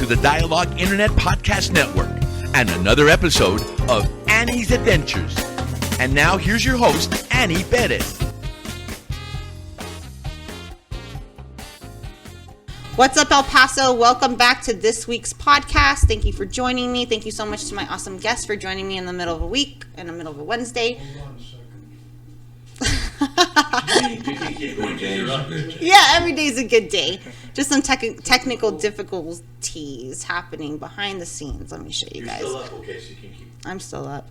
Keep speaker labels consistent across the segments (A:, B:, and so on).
A: to the Dialogue Internet Podcast Network and another episode of Annie's Adventures. And now here's your host, Annie Perez.
B: What's up, El Paso? Welcome back to this week's podcast. Thank you for joining me. Thank you so much to my awesome guests for joining me in the middle of a week, in the middle of a Wednesday. Yeah, every day's a good day. Just some technical difficulties happening behind the scenes. Let me show you guys.
C: You're still up, okay, so you can keep...
B: I'm still up.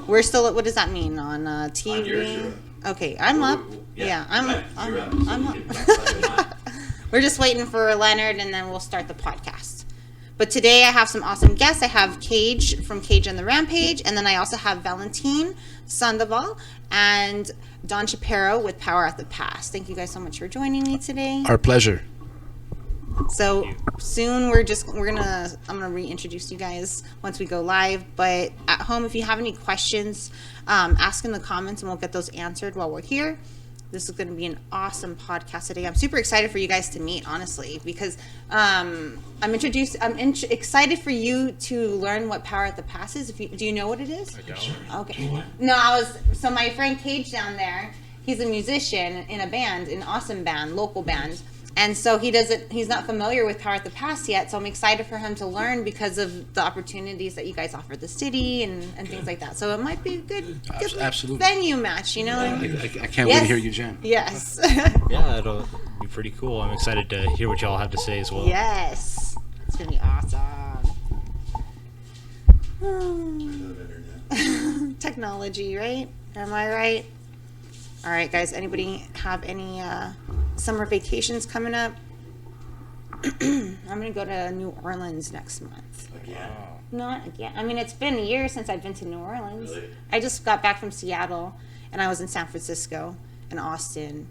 B: We're still up. What does that mean on TV?
C: On yours, you're up.
B: Okay, I'm up. Yeah, I'm up. We're just waiting for Leonard, and then we'll start the podcast. But today I have some awesome guests. I have Cage from Cage and the Rampage, and then I also have Valentin Sandoval and Don Shapiro with Power at the Pass. Thank you guys so much for joining me today.
D: Our pleasure.
B: So soon I'm gonna reintroduce you guys once we go live. But at home, if you have any questions, ask in the comments, and we'll get those answered while we're here. This is going to be an awesome podcast today. I'm super excited for you guys to meet, honestly, because I'm excited for you to learn what Power at the Pass is. Do you know what it is?
D: I don't.
B: Okay. No, so my friend Cage down there, he's a musician in a band, an awesome band, local band. And so he's not familiar with Power at the Pass yet, so I'm excited for him to learn because of the opportunities that you guys offer the city and things like that. So it might be a good
D: Absolutely.
B: venue match, you know?
D: I can't wait to hear you jam.
B: Yes.
E: Yeah, it'll be pretty cool. I'm excited to hear what y'all have to say as well.
B: Yes. It's going to be awesome. Technology, right? Am I right? All right, guys. Anybody have any summer vacations coming up? I'm going to go to New Orleans next month.
C: Again?
B: Not again. I mean, it's been a year since I've been to New Orleans.
C: Really?
B: I just got back from Seattle, and I was in San Francisco and Austin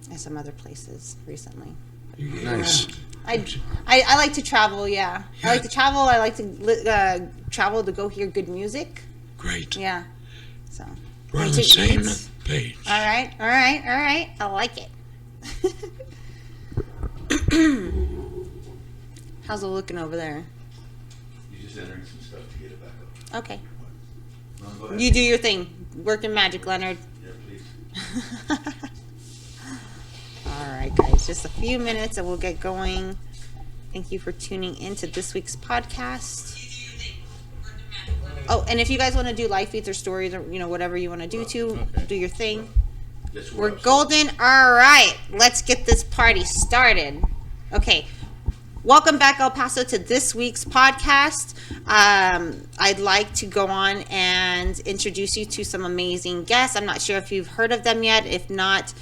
B: and some other places recently.
D: Nice.
B: I like to travel, yeah. I like to travel. I like to travel to go hear good music.
F: Great.
B: Yeah. So.
F: We're on the same page.
B: All right. I like it. How's it looking over there?
C: You're just entering some stuff to get it back up.
B: Okay.
C: No, go ahead.
B: You do your thing. Working magic, Leonard.
C: Yeah, please.
B: All right, guys. Just a few minutes and we'll get going. Thank you for tuning in to this week's podcast. Oh, and if you guys want to do live feeds or stories or, whatever you want to do do your thing.
C: Yes,
B: We're golden. All right. Let's get this party started. Okay. Welcome back, El Paso, to this week's podcast. I'd like to go on and introduce you to some amazing guests. I'm not sure if you've heard of them yet. If not,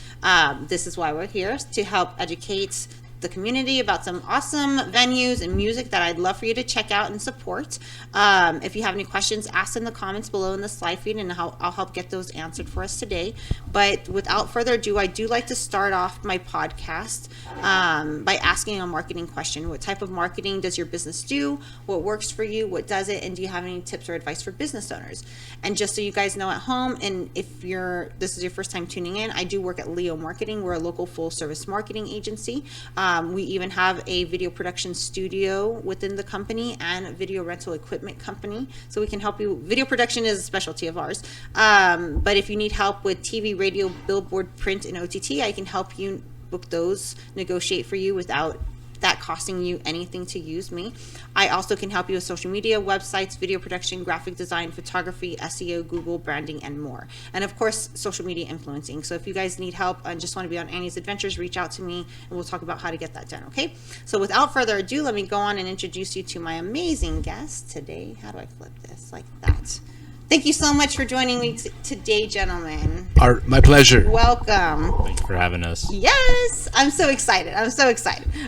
B: this is why we're here, to help educate the community about some awesome venues and music that I'd love for you to check out and support. If you have any questions, ask in the comments below in the slide feed, and I'll help get those answered for us today. But without further ado, I do like to start off my podcast by asking a marketing question. What type of marketing does your business do? What works for you? What doesn't? And do you have any tips or advice for business owners? And just so you guys know at home, and if this is your first time tuning in, I do work at Leo Marketing. We're a local full service marketing agency. We even have a video production studio within the company and a video rental equipment company. So we can help you. Video production is a specialty of ours. But if you need help with TV, radio, billboard, print, and OTT, I can help you book those, negotiate for you without that costing you anything to use me. I also can help you with social media, websites, video production, graphic design, photography, SEO, Google, branding, and more. And of course, social media influencing. So if you guys need help and just want to be on Annie's Adventures, reach out to me and we'll talk about how to get that done, okay? So without further ado, let me go on and introduce you to my amazing guest today. How do I flip this? Like that. Thank you so much for joining me today, gentlemen.
D: My pleasure.
B: Welcome.
E: Thank you for having us.
B: Yes, I'm so excited.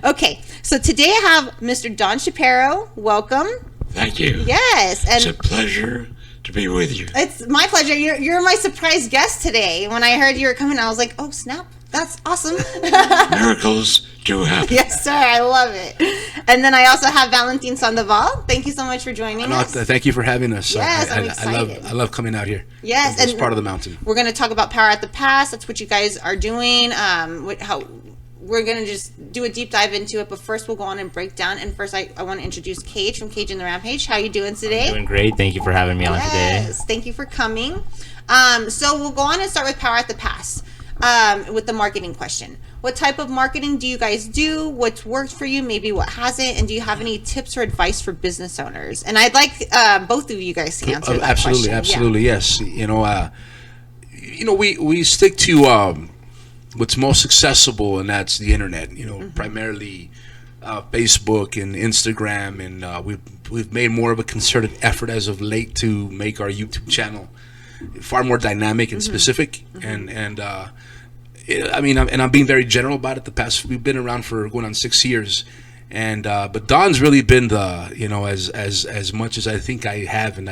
B: Okay, so today I have Mr. Don Shapiro. Welcome.
F: Thank you.
B: Yes, and
F: It's a pleasure to be with you.
B: it's my pleasure. You're my surprise guest today. When I heard you were coming, I was like, oh snap, that's awesome.
F: Miracles do happen.
B: Yes, sir. I love it. And then I also have Valentin Sandoval. Thank you so much for joining us.
D: Thank you for having us.
B: Yes, I'm excited.
D: I love coming out here.
B: Yes,
D: It's
B: and
D: part of the mountain.
B: We're going to talk about Power at the Pass. That's what you guys are doing. What we're going to just do a deep dive into it. But first, we'll go on and break down. And first, I want to introduce Cage from Cage and the Rampage. How you doing today?
E: Doing great. Thank you for having me on today.
B: Yes, thank you for coming. So we'll go on and start with Power at the Pass with the marketing question. What type of marketing do you guys do? What's worked for you? Maybe what hasn't? And do you have any tips or advice for business owners? And I'd like both of you guys to answer that question.
D: Absolutely, yes. We stick to what's most accessible, and that's the internet. Primarily Facebook and Instagram, and we've made more of a concerted effort as of late to make our YouTube channel far more dynamic and specific, and I'm being very general about it. We've been around for going on 6 years, and but Don's really been the as much as I think I have and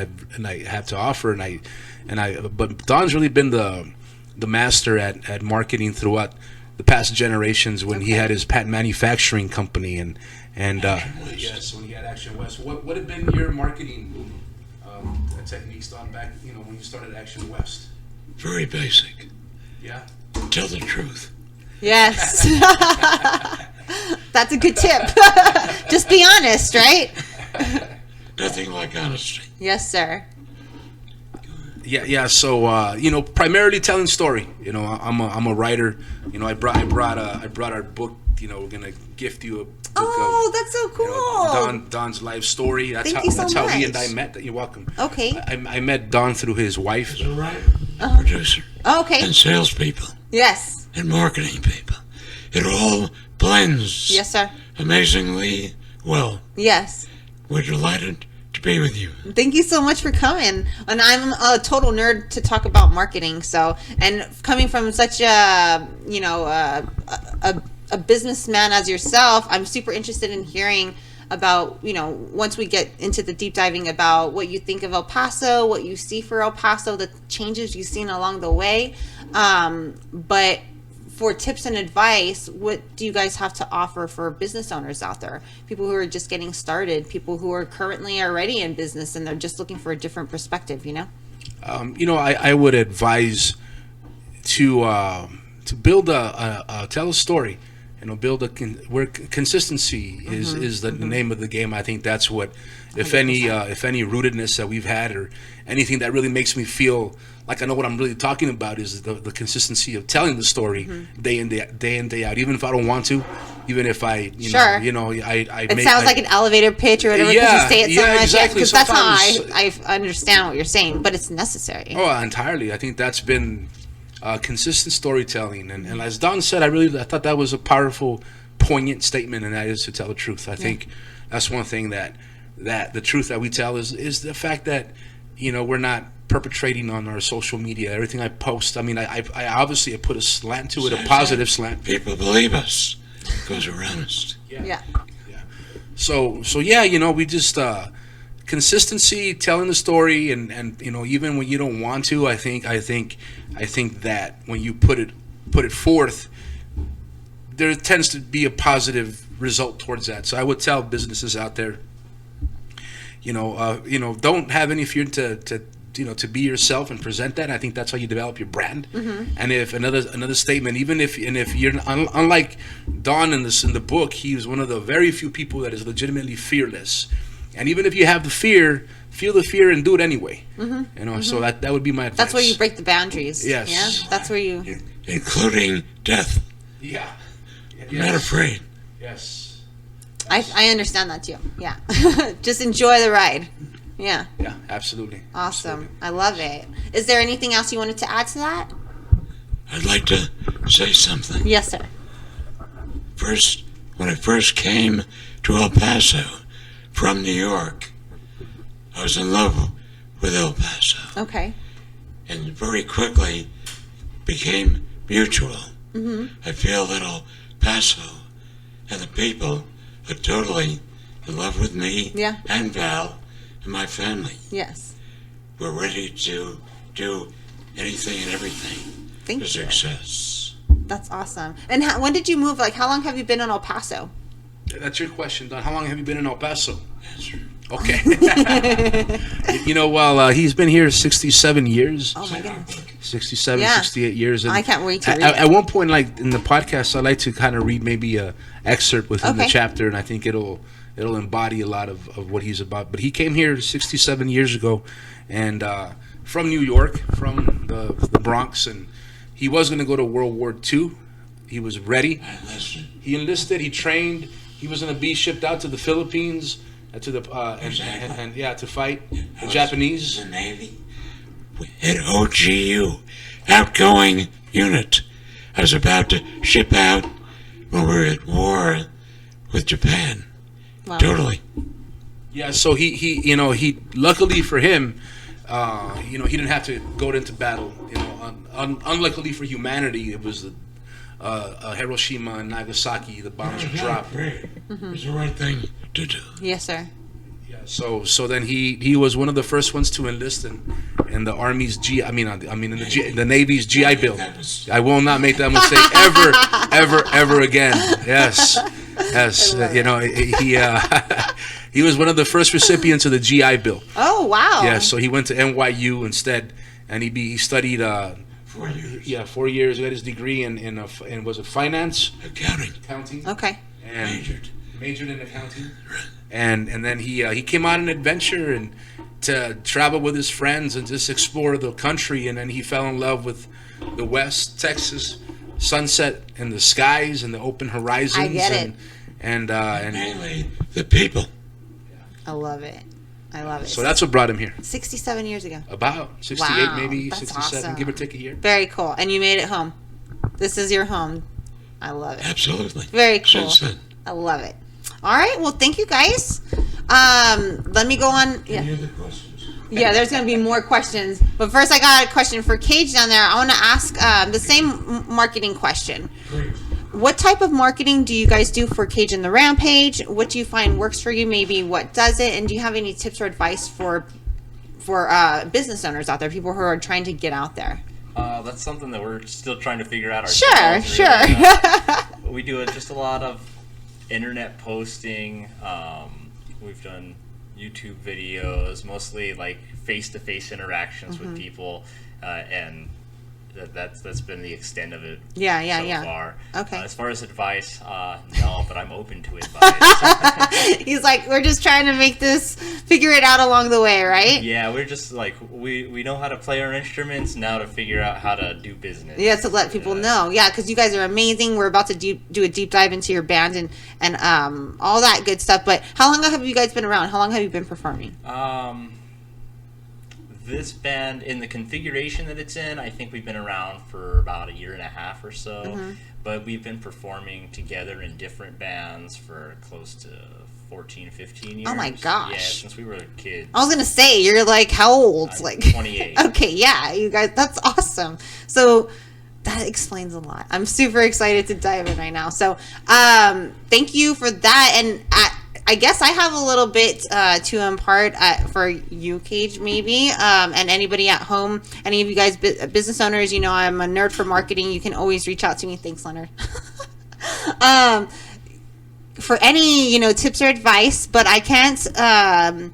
D: I have to offer, but Don's really been the master at marketing throughout the past generations when he had his patent manufacturing company and yes, when he had Action West. What have been your marketing techniques, Don, back when you started Action West?
F: Very basic.
D: Yeah.
F: Tell the truth.
B: Yes. That's a good tip. Just be honest, right?
F: Nothing like honesty.
B: Yes, sir.
D: Yeah. So primarily telling story. I'm a writer. I brought our book. We're gonna gift you a book.
B: That's so cool.
D: Don's life story. That's
B: Thank you so
D: that's
B: much.
D: how he and I met. You're welcome.
B: Okay.
D: I met Don through his wife.
F: He's a writer, producer,
B: Okay.
F: and salespeople,
B: Yes.
F: and marketing people. It all blends
B: Yes, sir.
F: amazingly well.
B: Yes.
F: We're delighted to be with you.
B: Thank you so much for coming. And I'm a total nerd to talk about marketing. So, and coming from such a businessman as yourself, I'm super interested in hearing about, once we get into the deep diving about what you think of El Paso, what you see for El Paso, the changes you've seen along the way. But for tips and advice, what do you guys have to offer for business owners out there? People who are just getting started, people who are currently already in business and they're just looking for a different perspective,
D: I would advise to build tell a story. Build where consistency is the name of the game. I think that's what, if any rootedness that we've had or anything that really makes me feel like I know what I'm really talking about is the consistency of telling the story day in day out. Even if I don't want to, even if I
B: it sounds like an elevator pitch or whatever because you say it so much.
D: Exactly.
B: Because that's how I understand what you're saying, but it's necessary.
D: Oh, entirely. I think that's been consistent storytelling, and as Don said, I thought that was a powerful, poignant statement, and that is to tell the truth. I think that's one thing that the truth that we tell is the fact that we're not perpetrating on our social media. Everything I post, I obviously put a slant to it, a positive slant.
F: People believe us because we're honest.
B: Yeah.
D: So we just consistency, telling the story, and even when you don't want to, I think that when you put it forth, there tends to be a positive result towards that. So I would tell businesses out there, don't have any fear to be yourself and present that. I think that's how you develop your brand. And if another statement, if you're unlike Don in the book, he was one of the very few people that is legitimately fearless. And even if you have the fear, feel the fear and do it anyway. So that would be my advice.
B: That's where you break the boundaries.
D: Yes.
B: Yeah. That's where you,
F: including death.
D: Yeah.
F: I'm not afraid.
D: Yes.
B: I understand that too. Yeah. Just enjoy the ride. Yeah.
D: Yeah, absolutely.
B: Awesome.
D: Absolutely.
B: I love it. Is there anything else you wanted to add to that?
F: I'd like to say something.
B: Yes, sir.
F: First, when I first came to El Paso from New York, I was in love with El Paso.
B: Okay.
F: And very quickly became mutual. I feel that El Paso and the people are totally in love with me and Val and my family.
B: Yes.
F: We're ready to do anything and everything
B: Thank
F: for
B: you.
F: success.
B: That's awesome. And when did you move? Like, how long have you been in El Paso?
D: That's your question, Don. How long have you been in El Paso?
F: Answer.
D: Okay. He's been here 67 years.
B: Oh my goodness.
D: 67,
B: Yeah.
D: 68 years. And
B: I can't wait to read
D: at,
B: it.
D: at one point, like in the podcast, I like to kind of read maybe a excerpt within the
B: Okay.
D: chapter, and I think it'll embody a lot of what he's about. But he came here 67 years ago, and from New York, from the Bronx, and he was going to go to World War II. He was ready. He enlisted. He trained. He was going to be shipped out to the Philippines, to the to fight the Japanese.
F: The Navy at OGU, outgoing unit. I was about to ship out when we were at war with Japan.
B: Wow.
F: Totally.
D: Yeah, so he luckily for him, he didn't have to go into battle. Unluckily for humanity, it was Hiroshima and Nagasaki. The bombs were dropped.
F: It was the right thing to do.
B: Yes, sir.
D: Yeah, so then he was one of the first ones to enlist in the Army's the Navy's GI Bill. I will not make that mistake ever again. Yes. He was one of the first recipients of the GI Bill.
B: Oh, wow.
D: Yeah, so he went to NYU instead, and he studied
F: 4 years.
D: Yeah, 4 years. He got his degree in was it finance?
F: Accounting.
B: Okay.
D: And majored in accounting. And then he came on an adventure and to travel with his friends and just explore the country, and then he fell in love with the West Texas sunset and the skies and the open horizons.
B: I get it.
D: And
F: Mainly the people.
B: I love it.
D: So that's what brought him here.
B: 67 years ago.
D: About 68,
B: Wow,
D: maybe
B: that's
D: 67,
B: awesome.
D: give or take a year.
B: Very cool. And you made it home. This is your home. I love it.
F: Absolutely.
B: Very cool.
F: Since then.
B: I love it. All right. Well, thank you guys. Let me go on. Yeah.
F: Any other questions?
B: Yeah, there's going to be more questions. But first, I got a question for Cage down there. I want to ask the same marketing question.
F: Great.
B: What type of marketing do you guys do for Cage and the Rampage? What do you find works for you? Maybe what doesn't? And do you have any tips or advice for business owners out there, people who are trying to get out there?
E: That's something that we're still trying to figure out
B: Sure,
E: ourselves.
B: sure.
E: Really. We do just a lot of internet posting. We've done YouTube videos, mostly like face-to-face interactions with people, and that's been the extent of it so far.
B: Okay.
E: As far as advice, no, but I'm open to advice.
B: He's like, we're just trying to figure it out along the way, right?
E: Yeah, we're just like, we know how to play our instruments, now to figure out how to do business.
B: Yeah, to let people know. Yeah, because you guys are amazing. We're about to do a deep dive into your band and all that good stuff. But how long have you guys been around? How long have you been performing?
E: This band, in the configuration that it's in, I think we've been around for about 1.5 years or so. But we've been performing together in different bands for close to 14, 15 years.
B: Oh my gosh.
E: Yeah, since we were kids.
B: I was going to say, you're like, how old?
E: I'm
B: Like
E: 28.
B: Okay, yeah, you guys, that's awesome. So that explains a lot. I'm super excited to dive in right now. So thank you for that. And I guess I have a little bit to impart for you, Cage, maybe, and anybody at home, any of you guys business owners, I'm a nerd for marketing. You can always reach out to me. Thanks, Leonard. For any, tips or advice, but I can't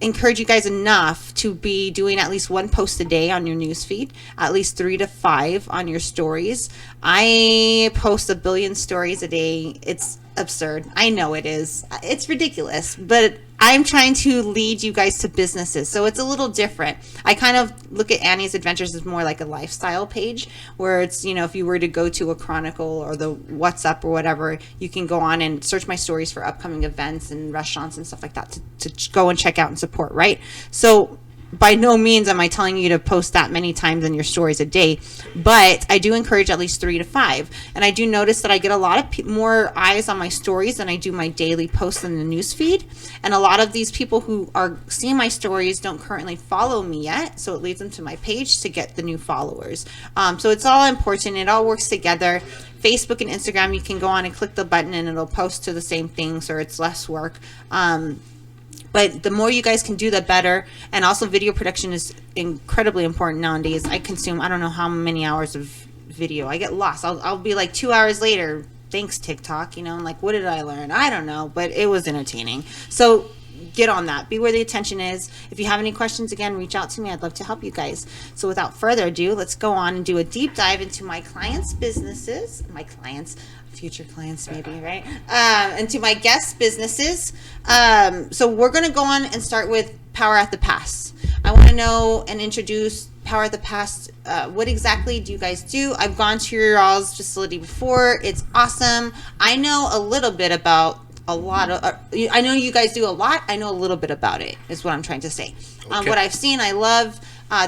B: encourage you guys enough to be doing at least one post a day on your newsfeed, at least 3 to 5 on your stories. I post 1 billion stories a day. It's absurd. I know it is. It's ridiculous, but I'm trying to lead you guys to businesses, so it's a little different. I kind of look at Annie's Adventures as more like a lifestyle page, where it's, if you were to go to a Chronicle or the What's Up or whatever, you can go on and search my stories for upcoming events and restaurants and stuff like that to go and check out and support, right? So by no means am I telling you to post that many times in your stories a day, but I do encourage at least 3 to 5. And I do notice that I get a lot of more eyes on my stories than I do my daily posts in the news feed. And a lot of these people who are seeing my stories don't currently follow me yet, so it leads them to my page to get the new followers. So it's all important. It all works together. Facebook and Instagram, you can go on and click the button and it'll post to the same thing, so it's less work. But the more you guys can do, the better. And also video production is incredibly important nowadays. I consume, I don't know how many hours of video. I get lost. I'll be like 2 hours later, thanks TikTok, I'm like, what did I learn? I don't know, but it was entertaining. So get on that. Be where the attention is. If you have any questions, again, reach out to me. I'd love to help you guys. So without further ado, let's go on and do a deep dive into my clients' businesses. My clients, future clients maybe, right? Into my guests' businesses. So we're going to go on and start with Power at the Pass. I want to know and introduce Power at the Pass. What exactly do you guys do? I've gone to your all's facility before. It's awesome. I know a little bit about a lot of, I know you guys do a lot. I know a little bit about it, is what I'm trying to say.
D: Okay.
B: What I've seen, I love.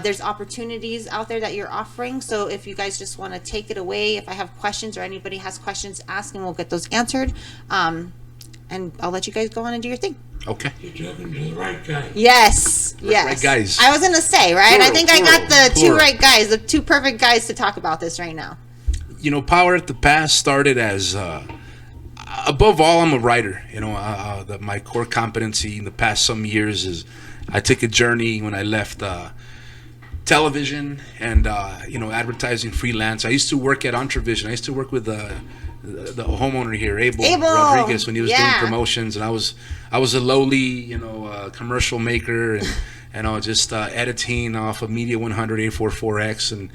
B: There's opportunities out there that you're offering. So if you guys just want to take it away, if I have questions or anybody has questions, ask and we'll get those answered. And I'll let you guys go on and do your thing.
D: Okay.
F: You're talking to the right guy.
B: Yes. Yes.
D: Right guys.
B: I was going to say, right?
D: Plural,
B: I think I got the
D: plural.
B: two right guys, the two perfect guys to talk about this right now.
D: You know, Power at the Pass started as, above all, I'm a writer. You know, my core competency in the past some years is I took a journey when I left television and, advertising freelance. I used to work at Untivision. I used to work with the homeowner here, Abel Rodriguez, when he was doing promotions, and I was a lowly, commercial maker, and I was just editing off of Media 100 844X and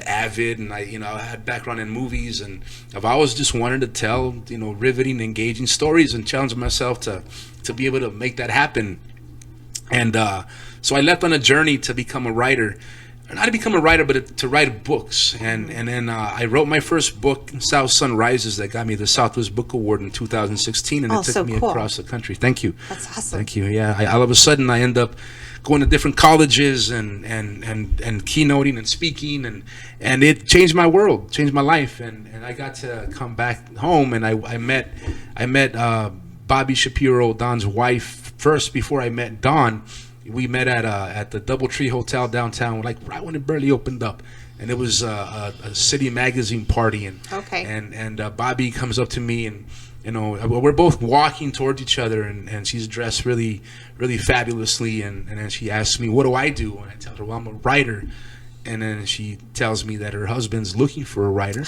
D: Avid, and I had background in movies, and I've always just wanted to tell riveting, engaging stories, and challenge myself to be able to make that happen. And so I left on a journey to become a writer. Not to become a writer, but to write books. And then I wrote my first book, South Sun Rises, that got me the Southwest Book Award in 2016, and it took me across the country. Thank you.
B: That's awesome.
D: Thank you. Yeah, all of a sudden I end up going to different colleges and keynoting and speaking, and it changed my world, changed my life. And I got to come back home, and I met Bobby Shapiro, Don's wife, first before I met Don. We met at the Doubletree Hotel downtown, like right when it barely opened up, and it was a city magazine party. And Bobby comes up to me, and we're both walking towards each other, and she's dressed really, really fabulously, and then she asks me, "What do I do?" And I tell her, "Well, I'm a writer." And then she tells me that her husband's looking for a writer.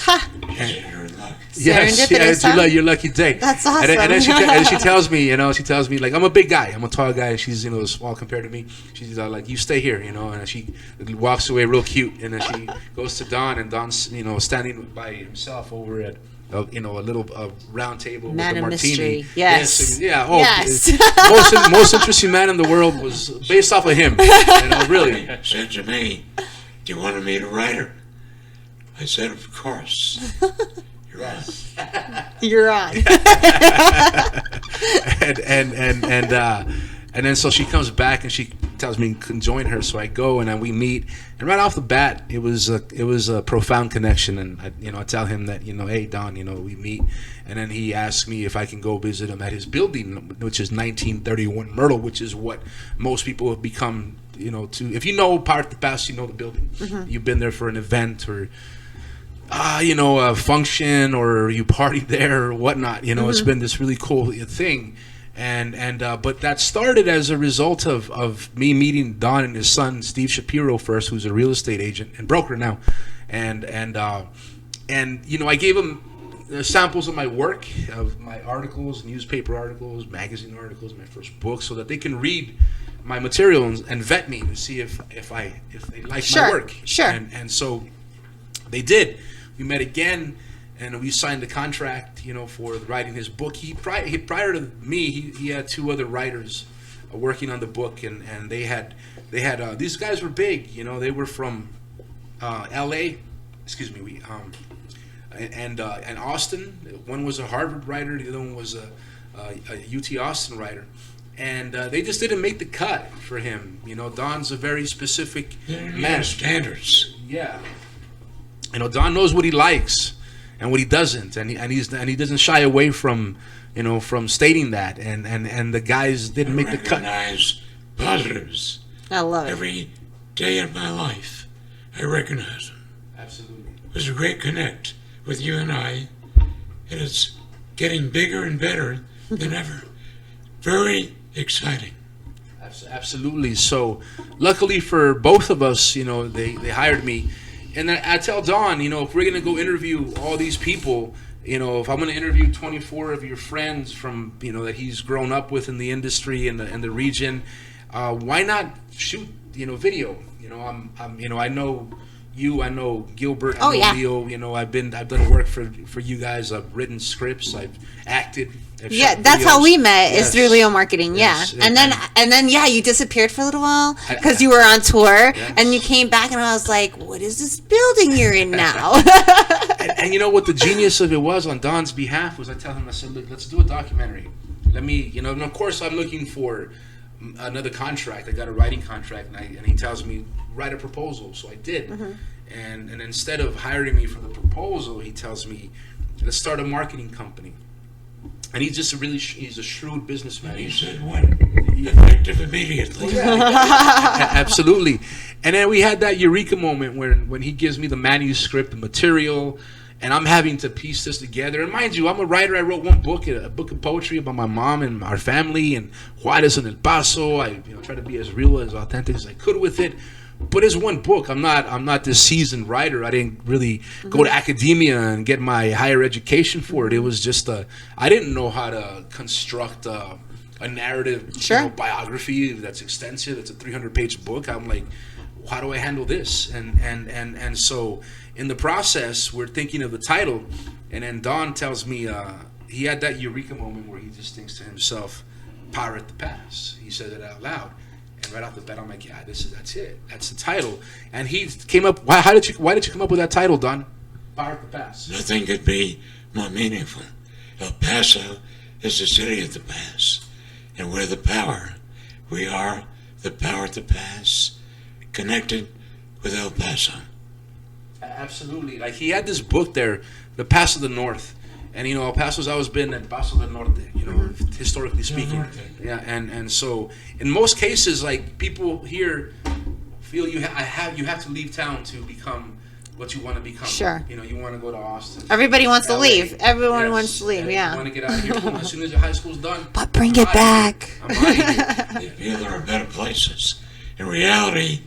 D: Yes, your lucky day.
B: That's awesome.
D: And then she tells me, like, I'm a big guy. I'm a tall guy. She's, small compared to me. She's like, you stay here, and she walks away real cute. And then she goes to Don, and Don's, standing by himself over at, a little round table
B: Man
D: with a
B: of
D: martini.
B: mystery. Yes.
D: Yeah. Oh,
B: yes.
D: Most interesting man in the world was based off of him. Really.
F: Said to me, "Do you want to meet a writer?" I said, "Of course." You're on.
B: You're on.
D: And then so she comes back and she tells me to join her. So I go and then we meet. And right off the bat, it was a profound connection. And I tell him that hey Don, we meet. And then he asks me if I can go visit him at his building, which is 1931 Myrtle, which is what most people have become. If you know Power at the Pass, you know the building. Mm-hmm. You've been there for an event or a function, or you partied there or whatnot. Mm-hmm. It's been this really cool thing. But that started as a result of me meeting Don and his son Steve Shapiro first, who's a real estate agent and broker now, and I gave him samples of my work, of my articles, newspaper articles, magazine articles, my first book, so that they can read my material and vet me to see if they like my work.
B: Sure.
D: And so they did. We met again. And we signed a contract, for writing his book. Prior to me, he had two other writers working on the book, and they had these guys were big, they were from L.A. And Austin. One was a Harvard writer, the other one was a UT Austin writer, and they just didn't make the cut for him. Don's a very specific man.
F: Standards.
D: Yeah. Don knows what he likes and what he doesn't, and he doesn't shy away from stating that, and the guys didn't make the cut.
F: Recognize positives.
B: I love it.
F: Every day of my life, I recognize them.
D: Absolutely.
F: It was a great connect with you and I, and it's getting bigger and better than ever. Very exciting.
D: Absolutely. So, luckily for both of us, they hired me. And I tell Don, if we're going to go interview all these people, you know, if I'm going to interview 24 of your friends from, you know, that he's grown up with in the industry and the region, why not shoot, you know, video? You know, I'm you know, I know you, I know Gilbert, I know Leo, you know, I've done work for you guys. I've written scripts, I've acted.
B: Yeah, that's how we met. Is through Leo Marketing. Yes. Yeah, and then you disappeared for a little while because you were on tour, and you came back, and I was like, "What is this building you're in now?"
D: and you know what the genius of it was on Don's behalf was I tell him, I said, "Look, let's do a documentary. Let me, you know, and of course I'm looking for another contract. I got a writing contract, and he tells me write a proposal. So I did, and instead of hiring me for the proposal, he tells me let's start a marketing company. And he's just he's a shrewd businessman.
F: He said, "What? Effective immediately."
D: Absolutely. And then we had that eureka moment when he gives me the manuscript, the material, and I'm having to piece this together. And mind you, I'm a writer. I wrote one book, a book of poetry about my mom and our family and Juarez and El Paso. I try to be as real, as authentic as I could with it. But it's one book. I'm not this seasoned writer. I didn't really go to academia and get my higher education for it. It was just I didn't know how to construct a narrative, biography that's extensive. It's a 300-page book. I'm like, how do I handle this? And so in the process, we're thinking of the title, and then Don tells me he had that eureka moment where he just thinks to himself, "Pirate the Past." He said it out loud. And right off the bat, I'm like, yeah, that's it. That's the title. And he came up. Why did you come up with that title, Don? Pirate the Past.
F: Nothing could be more meaningful. El Paso is the city of the past, and we're the power. We are the power of the past, connected with El Paso.
D: Absolutely. Like he had this book there, The Paso of the North. And you know, El Paso's always been El Paso del Norte, you know, historically speaking. Yeah, and so in most cases, like people here feel you have to leave town to become what you want to become.
B: Sure.
D: You know, you want to go to Austin.
B: Everybody wants to leave. Everyone wants to leave. Yeah.
D: You want to get out of here as soon as your high school's done.
B: But bring it back.
F: They feel there are better places. In reality,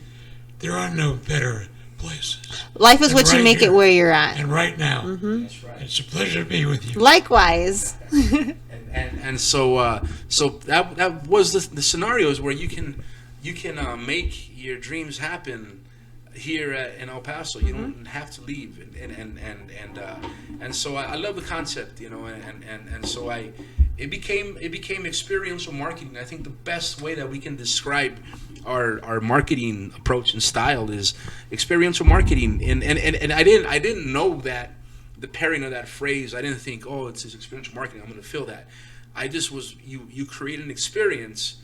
F: there are no better places.
B: Life is what you make it where you're at.
F: And right now, that's right. It's a pleasure to be with you.
B: Likewise.
D: and so that was the scenarios where you can make your dreams happen here in El Paso. You don't have to leave, and so I love the concept, you know, and so it became experiential marketing. I think the best way that we can describe our marketing approach and style is experiential marketing, and I didn't know that the pairing of that phrase. I didn't think, oh, it's experiential marketing, I'm going to feel that. I just was you create an experience.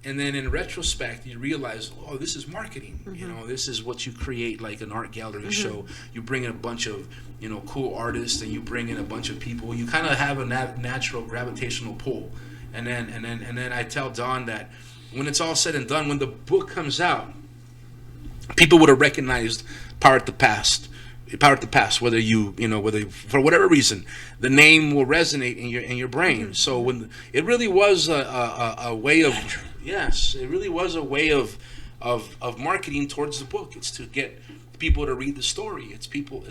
D: And then in retrospect, you realize, oh, this is marketing. You know, this is what you create, like an art gallery show. You bring in a bunch of, you know, cool artists, and you bring in a bunch of people. You kind of have a natural gravitational pull. And then I tell Don that when it's all said and done, when the book comes out, people would have recognized Pirate the Past. Whether whether for whatever reason, the name will resonate in your brain. So when it really was a way of. Yes, it really was a way of marketing towards the book. It's to get people to read the story. It's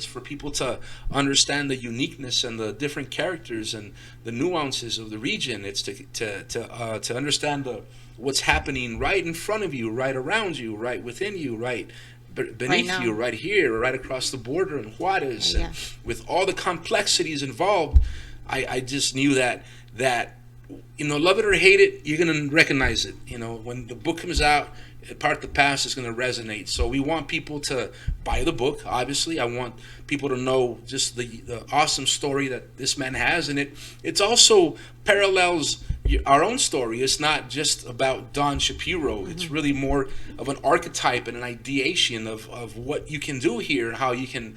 D: for people to understand the uniqueness and the different characters and the nuances of the region. It's to understand what's happening right in front of you, right around you, right within you, right beneath you, right here, right across the border in Juarez.
B: Yeah.
D: And with all the complexities involved, I just knew that you know, love it or hate it, you're going to recognize it. You know, when the book comes out, Part of the Past is going to resonate. So we want people to buy the book, obviously. I want people to know just the awesome story that this man has. And it also parallels our own story. It's not just about Don Shapiro. It's really more of an archetype and an ideation of what you can do here, how you can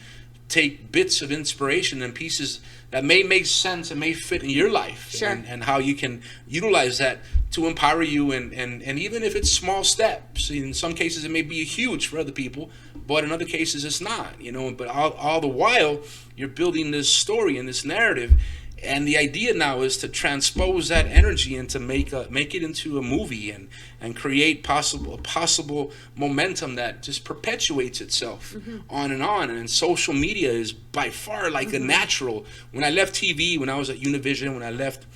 D: take bits of inspiration and pieces that may make sense and may fit in your life, and how you can utilize that to empower you, and even if it's small steps. In some cases it may be huge for other people, but in other cases it's not, you know. But all the while you're building this story and this narrative, And the idea now is to transpose that energy and to make it into a movie and create possible momentum that just perpetuates itself on and on. And social media is by far like a natural. When I left TV, when I was at Univision, when I left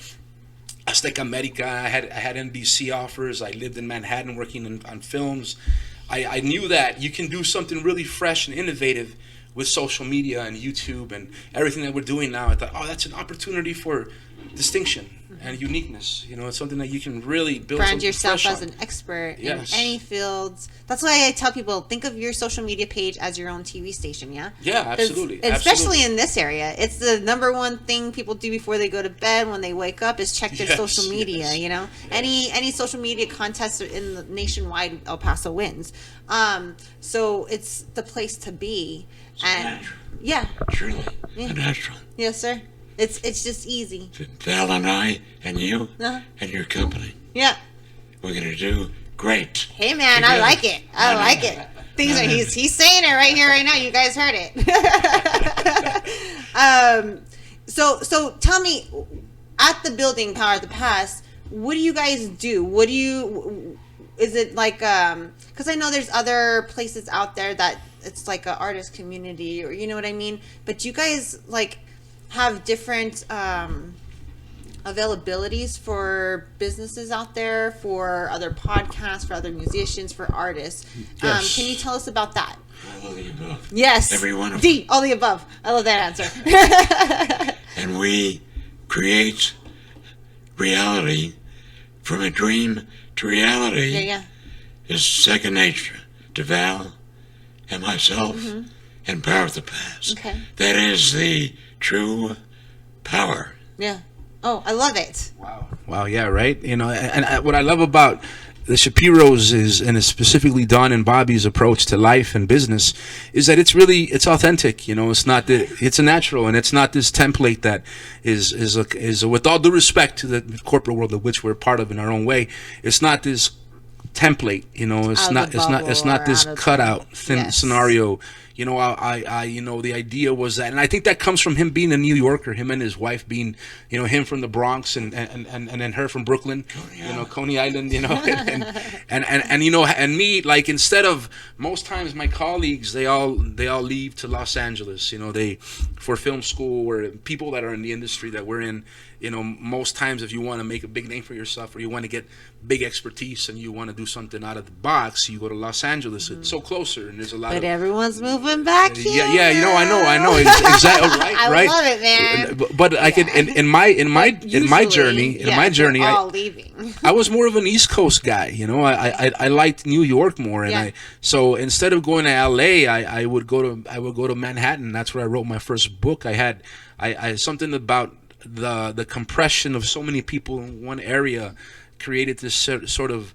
D: Azteca America, I had NBC offers. I lived in Manhattan working on films. I knew that you can do something really fresh and innovative with social media and YouTube and everything that we're doing now. I thought, oh, that's an opportunity for distinction and uniqueness. You know, it's something that you can really build.
B: Brand yourself
D: fresh
B: as
D: on.
B: an expert
D: Yes.
B: in any fields. That's why I tell people, think of your social media page as your own TV station, yeah?
D: Yeah, absolutely.
B: Especially in this area. It's the number one thing people do before they go to bed, when they wake up, is check their social media, you know?
D: Yes.
B: Any social media contest in the nationwide, El Paso wins. So it's the place to be. And
F: natural.
B: yeah.
F: Truly a natural.
B: Yes, sir. It's just easy.
F: Val and I and you
B: Uh-huh.
F: and your company,
B: Yeah.
F: we're going to do great.
B: Hey man, I
F: Yeah.
B: like it. I like it. Things are he's saying it right here, right now. You guys heard it. So tell me, at the building Power of the Past, what do you guys do? Is it like because I know there's other places out there that it's like an artist community, or you know what I mean? But you guys like have different availabilities for businesses out there, for other podcasts, for other musicians, for artists.
D: Yes.
B: Can you tell us about that?
F: All of the above.
B: Yes.
F: Every one of
B: D, all the above. I love that answer.
F: And we create reality from a dream to reality.
B: Yeah.
F: Is second nature to Val and myself and Power of the Past.
B: Okay.
F: That is the true power.
B: Yeah. Oh, I love it.
D: Wow, yeah, right. You know, and what I love about the Shapiros is, and it's specifically Don and Bobby's approach to life and business, is that it's authentic. You know, it's a natural, and it's not this template that is with all due respect to the corporate world of which we're part of in our own way. It's not this template. You know, it's not this cutout scenario. You know, I you know, the idea was that, and I think that comes from him being a New Yorker, him and his wife being, you know, him from the Bronx and then her from Brooklyn, you know, Coney Island, you know, and you know, and me, like, instead of most times my colleagues, they all leave to Los Angeles, you know, for film school, or people that are in the industry that we're in. You know, most times if you want to make a big name for yourself, or you want to get big expertise and you want to do something out of the box, you go to Los Angeles. It's so closer, and there's a lot
B: But everyone's moving back here.
D: Yeah, you know, I know. Exactly, right,
B: I love it, man.
D: But I could, in my journey,
B: all leaving.
D: I was more of an East Coast guy. You know, I liked New York more, and so instead of going to L.A., I would go to Manhattan. That's where I wrote my first book. I something about the compression of so many people in one area created this sort of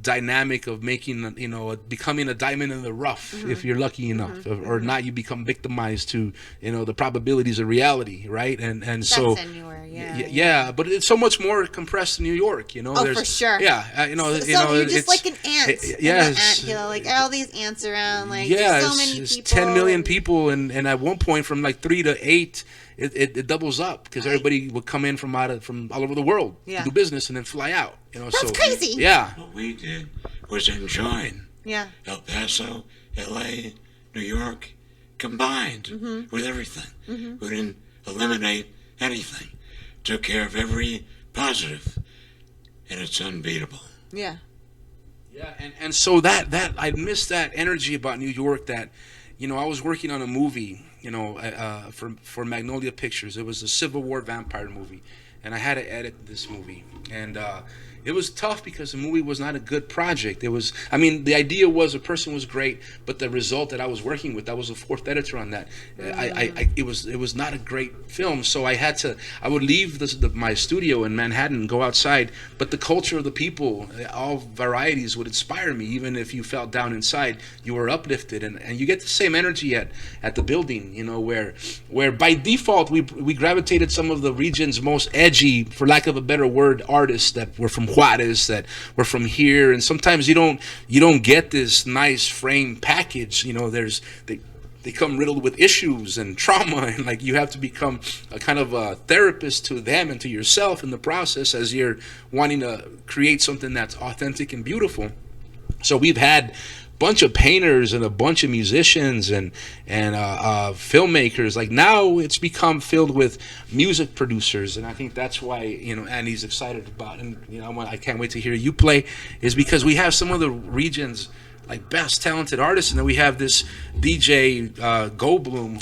D: dynamic of making, you know, becoming a diamond in the rough, if you're lucky enough, or not, you become victimized to, you know, the probabilities of reality, right? And
B: That's
D: so
B: anywhere,
D: yeah, but it's so much more compressed in New York, you know.
B: Oh, for sure.
D: Yeah, you know,
B: So
D: you're
B: just like an ant.
D: Yes.
B: You know, like all these ants around, like
D: Yeah,
B: so many
D: it's
B: people.
D: 10 million people, and at one point from like 3 to 8, it doubles up, because everybody would come in from all over the world to do business and then fly out. You know,
B: That's crazy.
D: Yeah.
F: What we did was enjoin
B: Yeah.
F: El Paso, L.A., New York, combined with everything. We didn't eliminate anything. Took care of every positive, and it's unbeatable.
B: Yeah.
D: Yeah, and so that I missed that energy about New York. That, you know, I was working on a movie, you know, for Magnolia Pictures. It was a Civil War vampire movie, and I had to edit this movie, and it was tough because the movie was not a good project. It was, I mean, the idea was, a person was great, but the result that I was working with, I was a fourth editor on that. It was not a great film. So I would leave my studio in Manhattan and go outside, but the culture of the people, all varieties, would inspire me. Even if you felt down inside, you were uplifted, and you get the same energy at the building, you know, where by default we gravitated some of the region's most edgy, for lack of a better word, artists that were from Juarez, that were from here, and sometimes you don't get this nice frame package. You know, they come riddled with issues and trauma, and like you have to become a kind of a therapist to them and to yourself in the process as you're wanting to create something that's authentic and beautiful. So we've had bunch of painters and a bunch of musicians and filmmakers. Like now it's become filled with music producers, and I think that's why, you know, Annie's excited about, and you know, I can't wait to hear you play, is because we have some of the region's like best talented artists, and then we have this DJ Goldblum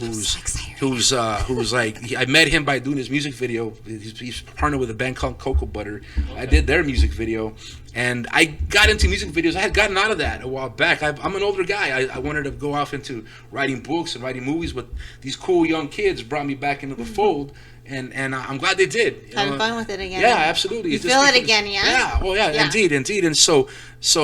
D: who's like, I met him by doing his music video. He's partnered with a band called Cocoa Butter. Okay. I did their music video, and I got into music videos. I had gotten out of that a while back. I'm an older guy. I wanted to go off into writing books and writing movies, but these cool young kids brought me back into the fold. And I'm glad they did.
B: Having fun with it again.
D: Yeah, absolutely.
B: You feel it again, yeah?
D: Yeah, oh yeah, indeed. And so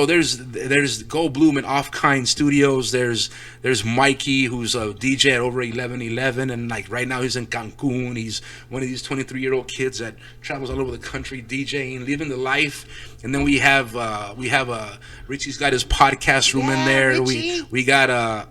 D: there's Goldblum and Off Kind Studios. There's Mikey, who's a DJ at over 1111, and like right now he's in Cancun. He's one of these 23-year-old kids that travels all over the country DJing, living the life. And then we have Richie's got his podcast room in there.
B: Richie.
D: We got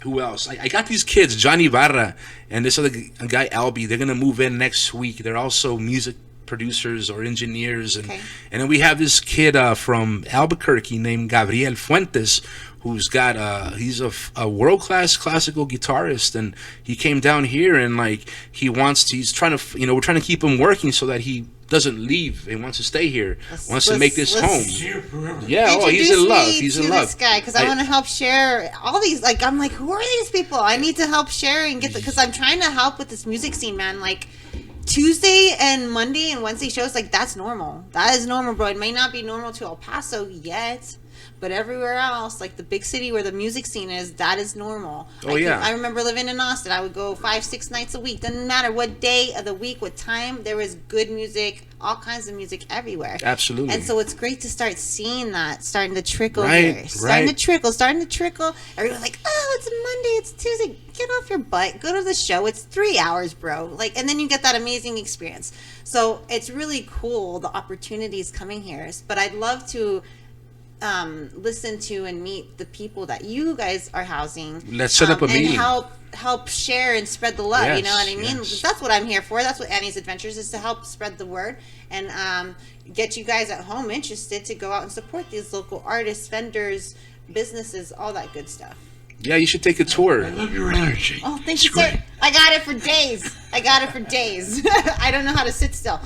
D: who else? I got these kids, Johnny Barra and this other guy, Albie. They're going to move in next week. They're also music producers or engineers. And then we have this kid from Albuquerque named Gabriel Fuentes, who's got he's a world-class classical guitarist, and he came down here and like he's trying to, you know, we're trying to keep him working so that he doesn't leave and wants to stay here, wants to make this home. Yeah, he's in love. He's in love.
B: This guy, because I want to help share all these. Like, I'm like, who are these people? I need to help share and get because I'm trying to help with this music scene, man. Like Tuesday and Monday and Wednesday shows, like that's normal. That is normal, bro. It may not be normal to El Paso yet, but everywhere else, like the big city where the music scene is, that is normal. I remember living in Austin. I would go 5-6 nights a week. Doesn't matter what day of the week, what time. There was good music, all kinds of music everywhere.
D: Absolutely.
B: And so it's great to start seeing that starting to trickle here. Starting to trickle. Everyone's like, oh, it's Monday, it's Tuesday. Get off your butt. Go to the show. It's 3 hours, bro. Like, and then you get that amazing experience. So it's really cool, the opportunities coming here. But I'd love to listen to and meet the people that you guys are housing.
D: Let's set up a meeting.
B: And help share and spread the love.
D: Yes,
B: you know what I mean?
D: yes.
B: That's what I'm here for. That's what Annie's Adventures is, to help spread the word and get you guys at home interested to go out and support these local artists, vendors, businesses, all that good stuff.
D: Yeah, you should take a tour.
F: I love your energy.
B: Oh, thank you, sir. I got it for days. I don't know how to sit still.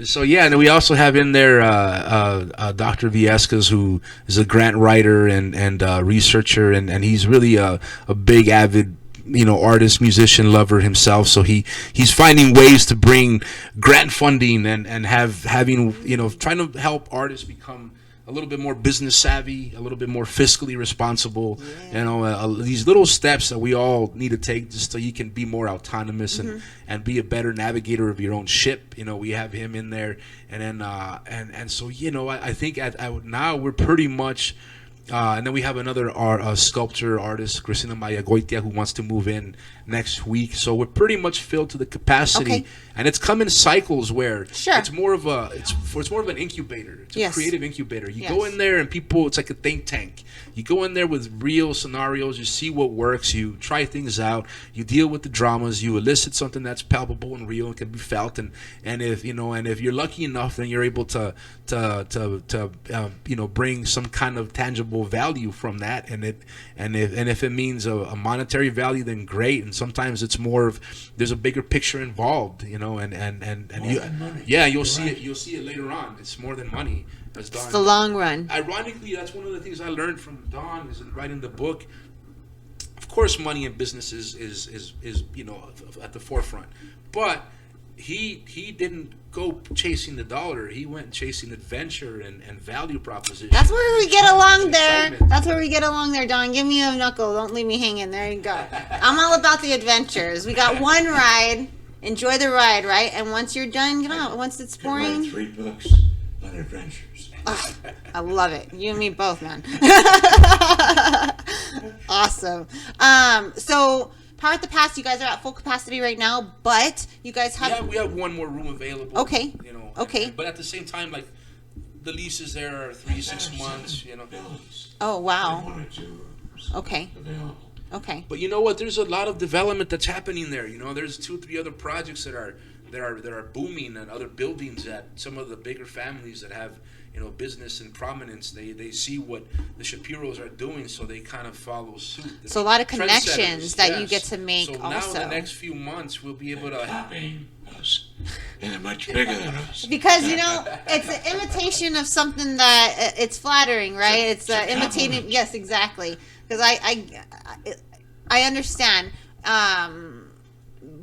D: So yeah, and we also have in there Dr. Viescas, who is a grant writer and researcher, and he's really a big avid, you know, artist, musician, lover himself. So he's finding ways to bring grant funding and having, you know, trying to help artists become a little bit more business savvy, a little bit more fiscally responsible. You know, these little steps that we all need to take just so you can be more autonomous and be a better navigator of your own ship. You know, we have him in there, and then and so, you know, I think now we're pretty much. And then we have another sculptor artist, Cristina Mayagoitia, who wants to move in next week. So we're pretty much filled to the capacity, and it's come in cycles where it's more of an incubator. It's a creative incubator. You go in there and people, it's like a think tank. You go in there with real scenarios. You see what works. You try things out. You deal with the dramas. You elicit something that's palpable and real and can be felt. And if you're lucky enough, then you're able to you know, bring some kind of tangible value from that. And if it means a monetary value, then great. And sometimes it's more of there's a bigger picture involved, you know, and you'll see it later on. It's more than money. As Don,
B: it's the long run.
D: Ironically, that's one of the things I learned from Don is in writing the book. Of course, money in business is you know, at the forefront, but he didn't go chasing the dollar. He went chasing adventure and value proposition.
B: That's where we get along there. That's where we get along there, Don. Give me a knuckle. Don't leave me hanging. There you go. I'm all about the adventures. We got one ride. Enjoy the ride, right? And once you're done, get out. Once it's boring.
F: 3 books on adventures.
B: Oh, I love it. You and me both, man. Awesome. So Power at the Pass, you guys are at full capacity right now, but you guys have...
D: Yeah, we have one more room available.
B: Okay.
D: You know,
B: okay.
D: But at the same time, like, the leases there are 3-6 months, you know.
B: Oh, wow.
F: I wanted to programs
B: Okay.
F: available.
B: Okay.
D: But you know what? There's a lot of development that's happening there. You know, there's 2-3 other projects that are booming, and other buildings that some of the bigger families that have, you know, business and prominence, they see what the Shapiros are doing, so they kind of follow suit.
B: So a lot of
D: Trendsetters,
B: connections that you
D: yes.
B: get to make
D: so
B: also.
D: now in the next few months we'll be able to
F: Copying us, and they're much bigger than us.
B: Because, you know, it's an imitation of something that it's flattering, right? It's imitating.
F: compliment.
B: Yes, exactly. Because I understand.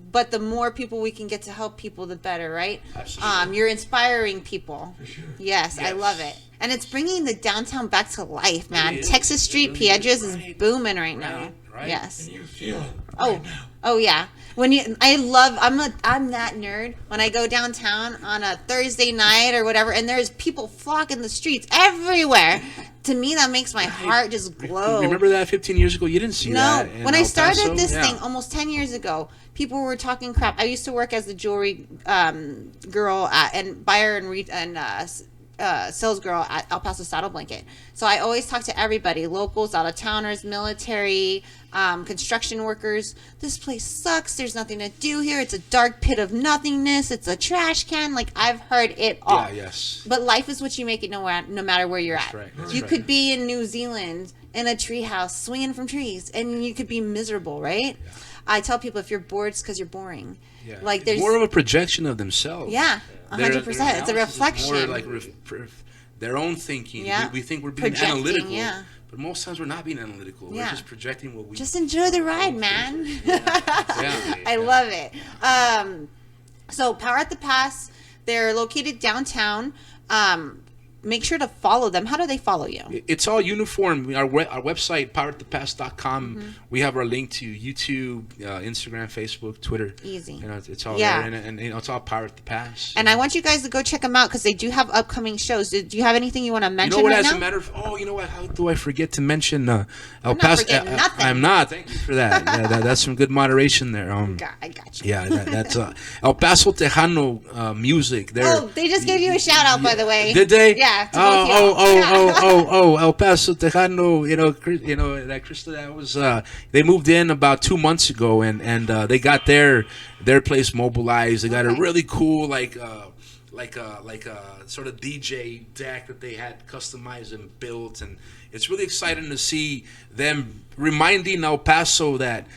B: But the more people we can get to help people, the better, right?
D: Absolutely.
B: You're inspiring people.
F: For sure.
B: Yes, I
D: Yes.
B: love it. And it's bringing the downtown back to life, man.
D: It is.
B: Texas
D: It
B: Street,
D: really
B: Piedras
D: is.
B: is
D: Right.
B: booming right now.
D: Right.
B: Yes.
F: And you feel it
B: Oh,
F: right now.
B: oh yeah. I'm that nerd when I go downtown on a Thursday night or whatever, and there's people flocking the streets everywhere. To me, that makes my heart just glow.
D: Remember that 15 years ago? You didn't see
B: No,
D: that. in
B: when I
D: El
B: started
D: Paso?
B: this
D: Yeah.
B: thing almost 10 years ago, people were talking crap. I used to work as the jewelry girl and buyer and sales girl at El Paso Saddle Blanket. So I always talk to everybody, locals, out of towners, military, construction workers. This place sucks. There's nothing to do here. It's a dark pit of nothingness. It's a trash can. Like, I've heard it all.
D: Yeah, yes.
B: But life is what you make it no matter where you're
D: That's
B: at.
D: right, that's
B: You
D: right.
B: could be in New Zealand in a treehouse swinging from trees, and you could be miserable, right? I tell people, if you're bored, it's because you're boring.
D: Yeah.
B: Like,
D: It's
B: there's
D: more of a projection of themselves.
B: yeah,
D: Their
B: 100%. It's a
D: analysis is
B: reflection.
D: More like their own thinking.
B: Yeah.
D: We think we're being
B: Projecting,
D: analytical,
B: yeah.
D: but most times we're not being analytical.
B: Yeah.
D: We're just projecting what we.
B: Just enjoy the ride, man.
D: Yeah.
B: I love it. So Power at the Pass, they're located downtown. Make sure to follow them. How do they follow you?
D: It's all uniform. Our website, poweratthepass.com, we have our link to YouTube, Instagram, Facebook, Twitter.
B: Easy.
D: You know, it's all
B: Yeah.
D: there. And you know, it's all Power at the Pass.
B: And I want you guys to go check them out because they do have upcoming shows. Do you have anything you want to
D: You
B: mention
D: know what,
B: right
D: as
B: now?
D: a matter of, you know what, how do I forget to mention El
B: not
D: Paso?
B: forgetting nothing.
D: I'm not. Thank you for that. That's some good moderation there.
B: I got you.
D: Yeah, that's El Paso Tejano music.
B: Oh, they just gave you a shout out, by the way.
D: Did they?
B: Yeah. To both y'all.
D: El Paso Tejano. You know, that Krista. That was. They moved in about 2 months ago, and they got their place mobilized. They got a
B: Okay.
D: really cool like a sort of DJ deck that they had customized and built, and it's really exciting to see them reminding El Paso that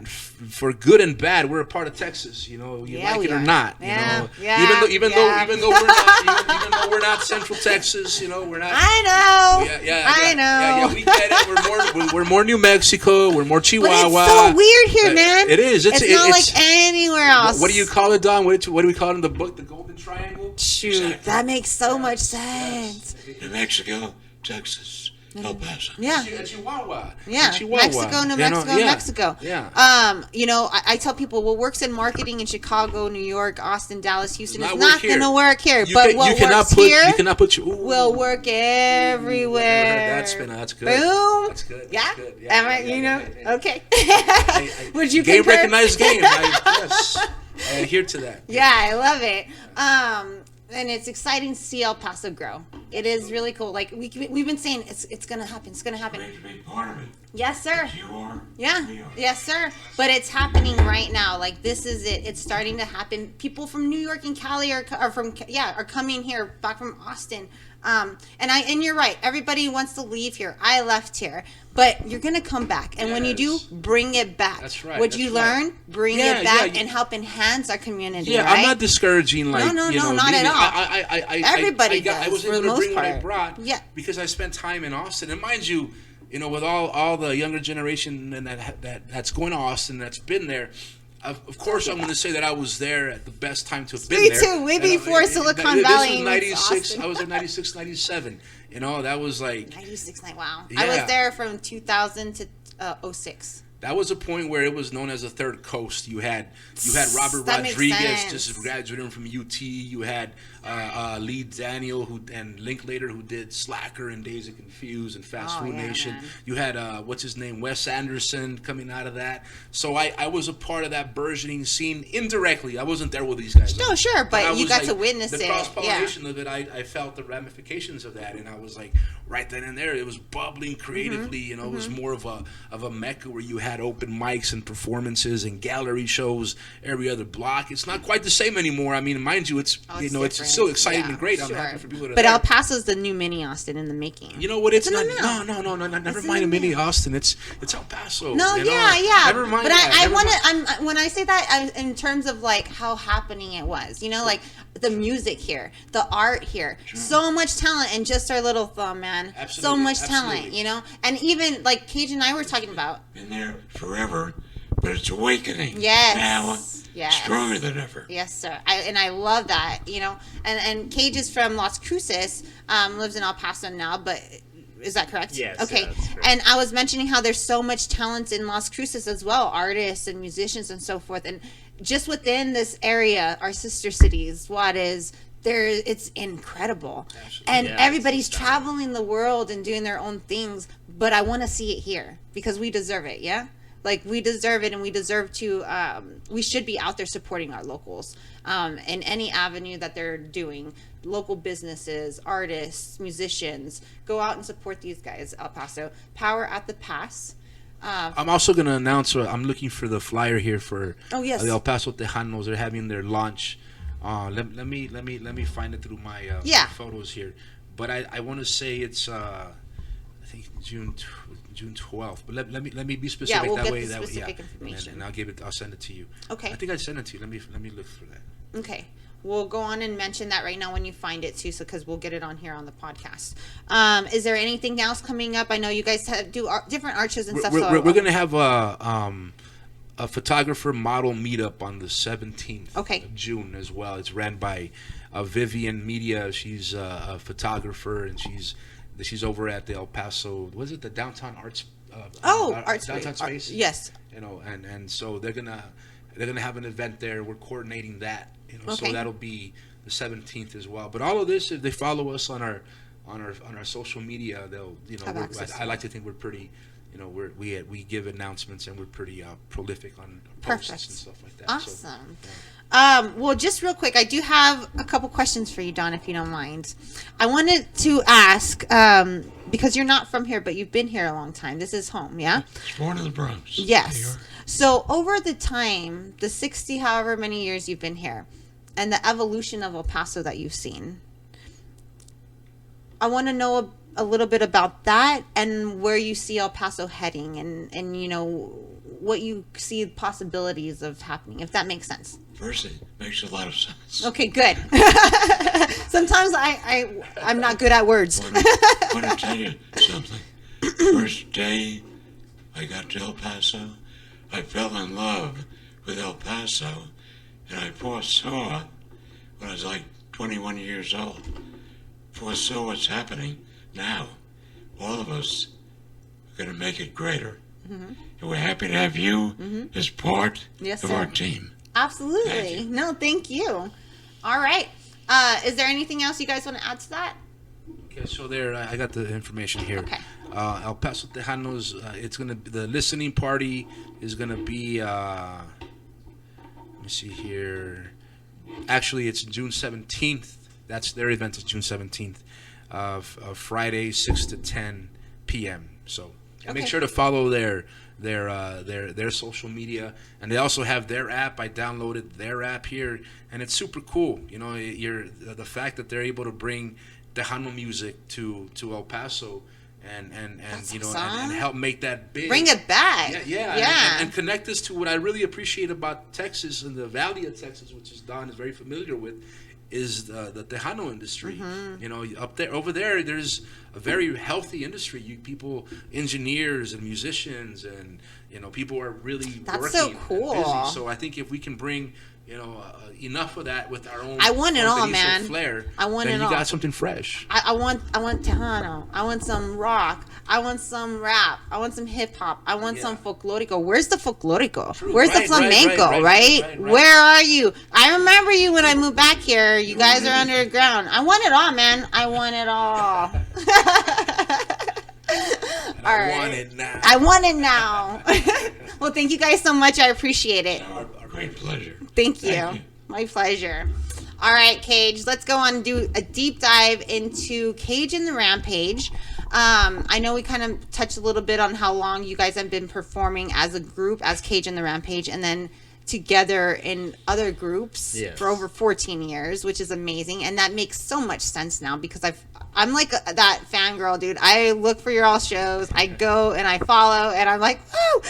D: for good and bad, we're a part of Texas. You know, you
B: Yeah,
D: like
B: we
D: it or
B: are.
D: not.
B: Yeah,
D: You know,
B: yeah,
D: even
B: yeah.
D: though we're not even though we're not Central Texas. You know, we're not.
B: I know.
D: I
B: know.
D: Yeah, we get it. We're more New Mexico. We're more
B: But
D: Chihuahua.
B: it's so weird here, man.
D: It is.
B: It's not like anywhere else.
D: What do you call it, Don? What do we call it in the book? The Golden Triangle.
B: Shoot,
F: Exactly.
B: that makes so much sense.
F: New Mexico, Texas, El Paso.
B: Yeah.
D: Chihuahua.
B: Yeah,
D: Chihuahua.
B: Mexico, New
D: You know,
B: Mexico,
D: yeah.
B: Mexico.
D: Yeah.
B: You know, I tell people what works in marketing in Chicago, New York, Austin, Dallas, Houston is
D: Not
B: not
D: work here.
B: going to work here.
D: You
B: But
D: can-
B: what
D: you cannot
B: works
D: put,
B: here
D: You cannot put your.
B: will work everywhere.
D: That's good.
B: Boom.
D: That's good.
B: Yeah.
D: That's good. Yeah,
B: Am I?
D: yeah,
B: You
D: yeah,
B: know?
D: yeah, yeah.
B: Okay. Would you
D: Game
B: concur?
D: recognized game. Yes. I adhere to that.
B: Yeah, I love it. And it's exciting to see El Paso grow. It is really cool. Like we've been saying, it's gonna happen. It's gonna happen.
F: Great to be part of it.
B: Yes, sir.
F: You are.
B: Yeah.
F: We are.
B: Yes, sir. But it's happening right now. Like, this is it. It's starting to happen. People from New York and Cali are coming here back from Austin. And you're right. Everybody wants to leave here. I left here, but you're gonna come back. And when you do,
D: Yes.
B: bring it back.
D: That's right,
B: What
D: that's
B: you
D: right.
B: learn, bring
D: Yeah,
B: it back
D: yeah,
B: and help enhance our community.
D: Yeah,
B: right?
D: I'm not discouraging. Like,
B: No,
D: you know,
B: not at
D: leaving.
B: all. Everybody
D: I
B: does,
D: was
B: for
D: able
B: the
D: to
B: most
D: bring what I
B: part.
D: brought.
B: Yeah.
D: Because I spent time in Austin, and mind you, know, with all the younger generation and that's going to Austin, that's been there. Of course, I'm going to say that I was there at the best time to have been
B: Me
D: there.
B: too. Way before Silicon
D: This
B: Valley
D: was
B: was
D: 96.
B: Austin.
D: I was there 96, 97. You know, that was like.
B: 96 night. Wow.
D: Yeah.
B: I was there from 2000 to 06.
D: That was a point where it was known as the Third Coast. You had Robert
B: That makes
D: Rodriguez
B: sense.
D: just graduating from UT. You had Lee Daniel and Linklater who did Slacker and Days of Confused and Fast Food
B: yeah,
D: Nation.
B: man.
D: You had what's his name, Wes Anderson coming out of that. So I was a part of that burgeoning scene indirectly. I wasn't there with these guys.
B: No, sure, but
D: I
B: you
D: was
B: got to witness
D: the
B: it.
D: cross pollination of it. I felt the ramifications of that, and I was like, right then and there, it was bubbling creatively. You know, it was more of a mecca where you had open mics and performances and gallery shows every other block. It's not quite the same anymore. I mean, mind you, it's
B: it's
D: it's
B: different.
D: still exciting
B: Yeah,
D: and great.
B: sure.
D: I'm happy for people that are
B: But
D: there.
B: El Paso's the new mini Austin in the making.
D: You know what? It's
B: in the
D: not.
B: mill.
D: No. Never
B: It's
D: mind
B: in
D: a
B: the
D: mini
B: mill.
D: Austin. It's El Paso.
B: No,
D: you know?
B: yeah.
D: Never mind.
B: But
D: that.
B: I
D: Never
B: want
D: mind.
B: to. When I say that, in terms of like how happening it was. You know, like the music here, the art here, so much talent in just our little thumb, man. So
D: Absolutely,
B: much talent,
D: absolutely.
B: you know. And even like Cage and I were talking about.
F: Been there forever, but it's awakening.
B: Yes.
F: Now,
B: Yes.
F: stronger than ever.
B: Yes, sir. I love that, you know. And Cage is from Las Cruces, lives in El Paso now, but is that correct?
E: Yes,
B: Okay.
E: yeah, that's correct.
B: And I was mentioning how there's so much talent in Las Cruces as well, artists and musicians and so forth. And just within this area, our sister cities, Juarez, it's incredible.
D: Absolutely.
B: And
E: Yeah,
B: everybody's
E: it's astounding.
B: traveling the world and doing their own things, but I want to see it here because we deserve it, yeah? Like we deserve it, and we deserve to. We should be out there supporting our locals in any avenue that they're doing. Local businesses, artists, musicians, go out and support these guys. El Paso Power at the Pass.
D: I'm also going to announce. I'm looking for the flyer here for
B: Oh, yes.
D: the El Paso Tejanos. They're having their launch. Let me find it through my
B: Yeah.
D: photos here. But I want to say it's I think June 12th. But let me be specific.
B: we'll
D: that
B: get
D: way.
B: the
D: That way,
B: specific
D: yeah.
B: information.
D: And I'll send it to you.
B: Okay.
D: I think I sent it to you. Let me look for that.
B: Okay. We'll go on and mention that right now when you find it too, so because we'll get it on here on the podcast. Is there anything else coming up? I know you guys do different art shows and stuff.
D: We're going to have a photographer model meetup on the 17th of June as well. It's ran by Vivian Media. She's a photographer, and she's over at the El Paso. Was it the Downtown Arts?
B: Art
D: Downtown Space.
B: Yes.
D: You know, and so they're gonna have an event there. We're coordinating that. You know,
B: Okay.
D: so that'll be the 17th as well. But all of this, if they follow us on our social media, they'll
B: Have access to
D: I like to think we're pretty. You know, we give announcements, and we're pretty prolific on posts
B: Perfect.
D: and stuff like that.
B: Awesome.
D: So,
B: Well, just real quick, I do have a couple questions for you, Don, if you don't mind. I wanted to ask, because you're not from here, but you've been here a long time. This is home, yeah?
F: It's born in the Bronx. New
B: Yes.
F: York.
B: So over the time, the 60, however many years you've been here, and the evolution of El Paso that you've seen, I want to know a little bit about that and where you see El Paso heading and you know, what you see possibilities of happening, if that makes sense.
F: First, it makes a lot of sense.
B: Okay, good. Sometimes I'm not good at words.
F: Want to tell you something. First day I got to El Paso, I fell in love with El Paso, and I foresaw when I was like 21 years old, foresaw what's happening now. All of us are going to make it greater. And we're happy to have you as part
B: Yes,
F: of
B: sir.
F: our team.
B: Absolutely.
F: Thank you.
B: No, thank you. All right. Is there anything else you guys want to add to that?
D: okay, so there, I got the information here.
B: Okay.
D: El Paso Tejanos. It's gonna be, the listening party is gonna be. Let me see here. Actually, it's June 17th. That's their event. Is June 17th, Friday, 6 to 10 p.m. So and make
B: Okay.
D: sure to follow their social media, and they also have their app. I downloaded their app here, and it's super cool. You know, the fact that they're able to bring Tejano music to El Paso, and
B: That's
D: you know,
B: awesome.
D: and help make that big.
B: Bring it back.
D: Yeah. And connect us to what I really appreciate about Texas and the Valley of Texas, which is Don is very familiar with, is the Tejano industry.
B: Mm-hmm.
D: You know, over there, there's a very healthy industry. People, engineers and musicians, and you know, people are really
B: That's
D: working
B: so
D: and
B: cool.
D: busy. So I think if we can bring enough of that with our own.
B: I want it all,
D: Benito
B: man.
D: Flair,
B: I want
D: then
B: it
D: you
B: all.
D: got something fresh.
B: I want Tejano. I want some rock. I want some rap. I want some hip hop. I want some folklorico. Where's the folklorico?
D: True.
B: Where's the
D: Right,
B: flamenco?
D: right.
B: Where are you? I remember you when I moved back here. You guys are underground. I want it all, man. I want it all. All right.
D: I want it now.
B: I want it now. Well, thank you guys so much. I appreciate it.
F: Our great pleasure.
B: Thank you. My pleasure. All right, Cage, let's go on and do a deep dive into Cage and the Rampage. I know we kind of touched a little bit on how long you guys have been performing as a group, as Cage and the Rampage, and then together in other groups for over 14 years, which is amazing. And that makes so much sense now because I'm like that fangirl, dude. I look for your all shows. I go and I follow and I'm like, woo!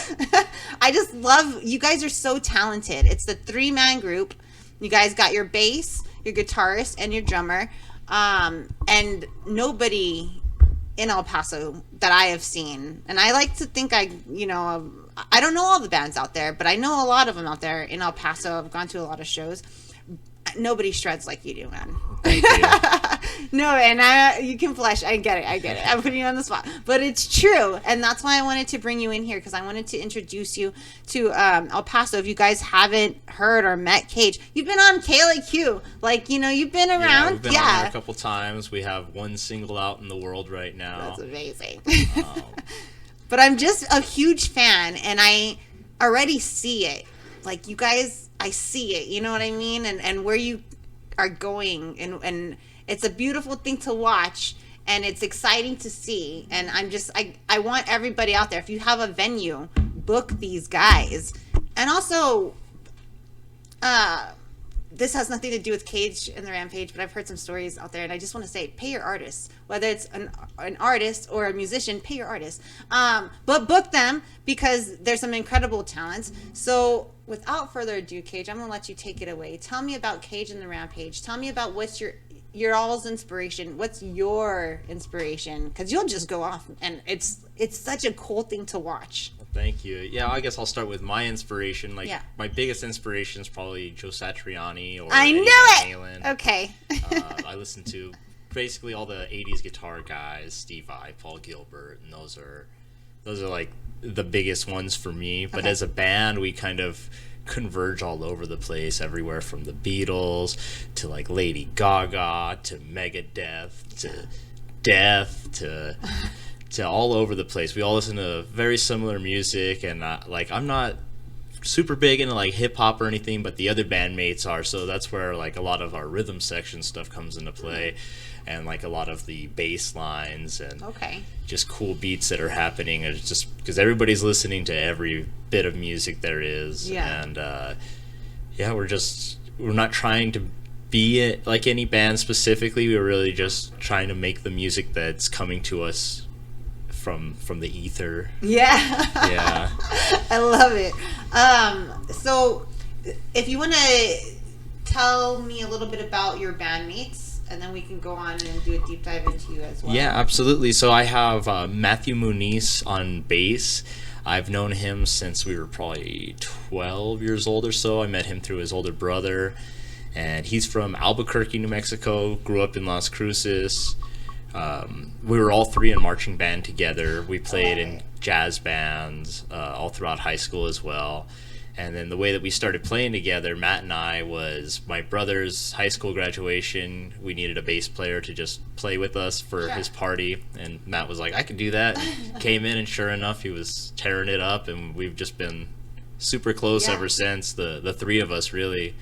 B: I just love, you guys are so talented. It's the 3-man group. You guys got your bass, your guitarist, and your drummer. And nobody in El Paso that I have seen, and I like to think I don't know all the bands out there, but I know a lot of them out there in El Paso. I've gone to a lot of shows. Nobody shreds like you do, man.
E: Thank you.
B: No, and you can flush. I get it. I'm putting you on the spot. But it's true. And that's why I wanted to bring you in here, because I wanted to introduce you to El Paso. If you guys haven't heard or met Cage, you've been on KLAQ. Like, you've been around.
E: Yeah, we've been on there a couple times. We have one single out in the world right now.
B: That's amazing. But I'm just a huge fan, and I already see it. Like, you guys, I see it. You know what I mean? And where you are going, and it's a beautiful thing to watch, and it's exciting to see. And I want everybody out there, if you have a venue, book these guys. And also, this has nothing to do with Cage and the Rampage, but I've heard some stories out there, and I just want to say, pay your artists. Whether it's an artist or a musician, pay your artists. But book them, because there's some incredible talents. So without further ado, Cage, I'm going to let you take it away. Tell me about Cage and the Rampage. Tell me about what's your all's inspiration. What's your inspiration? Because you'll just go off, and it's such a cool thing to watch.
E: Thank you. Yeah, I guess I'll start with my inspiration. My biggest inspiration is probably Joe Satriani or
B: I knew
E: Van
B: it.
E: Halen.
B: Okay.
E: I listen to basically all the 80s guitar guys, Steve Vai, Paul Gilbert, and those are like the biggest ones for me. But as a band, we kind of converge all over the place, everywhere from the Beatles to like Lady Gaga to Megadeth to Death to all over the place. We all listen to very similar music, and I'm not super big into like hip hop or anything, but the other bandmates are, so that's where like a lot of our rhythm section stuff comes into play, and like a lot of the bass lines and just cool beats that are happening. It's just because everybody's listening to every bit of music there is, and we're not trying to be it like any band specifically. We're really just trying to make the music that's coming to us from the ether. Yeah.
B: I love it. So if you want to tell me a little bit about your bandmates, and then we can go on and do a deep dive into you as well.
E: Yeah, absolutely. So I have Matthew Muniz on bass. I've known him since we were probably 12 years old or so. I met him through his older brother, and he's from Albuquerque, New Mexico, grew up in Las Cruces. We were all three in marching band together. We played in jazz bands all throughout high school as well. And then the way that we started playing together, Matt and I, was my brother's high school graduation. We needed a bass player to just play with us for his party. And Matt was like, I can do that. And came in, and sure enough, he was tearing it up. And we've just been super close ever since, the three of us, really.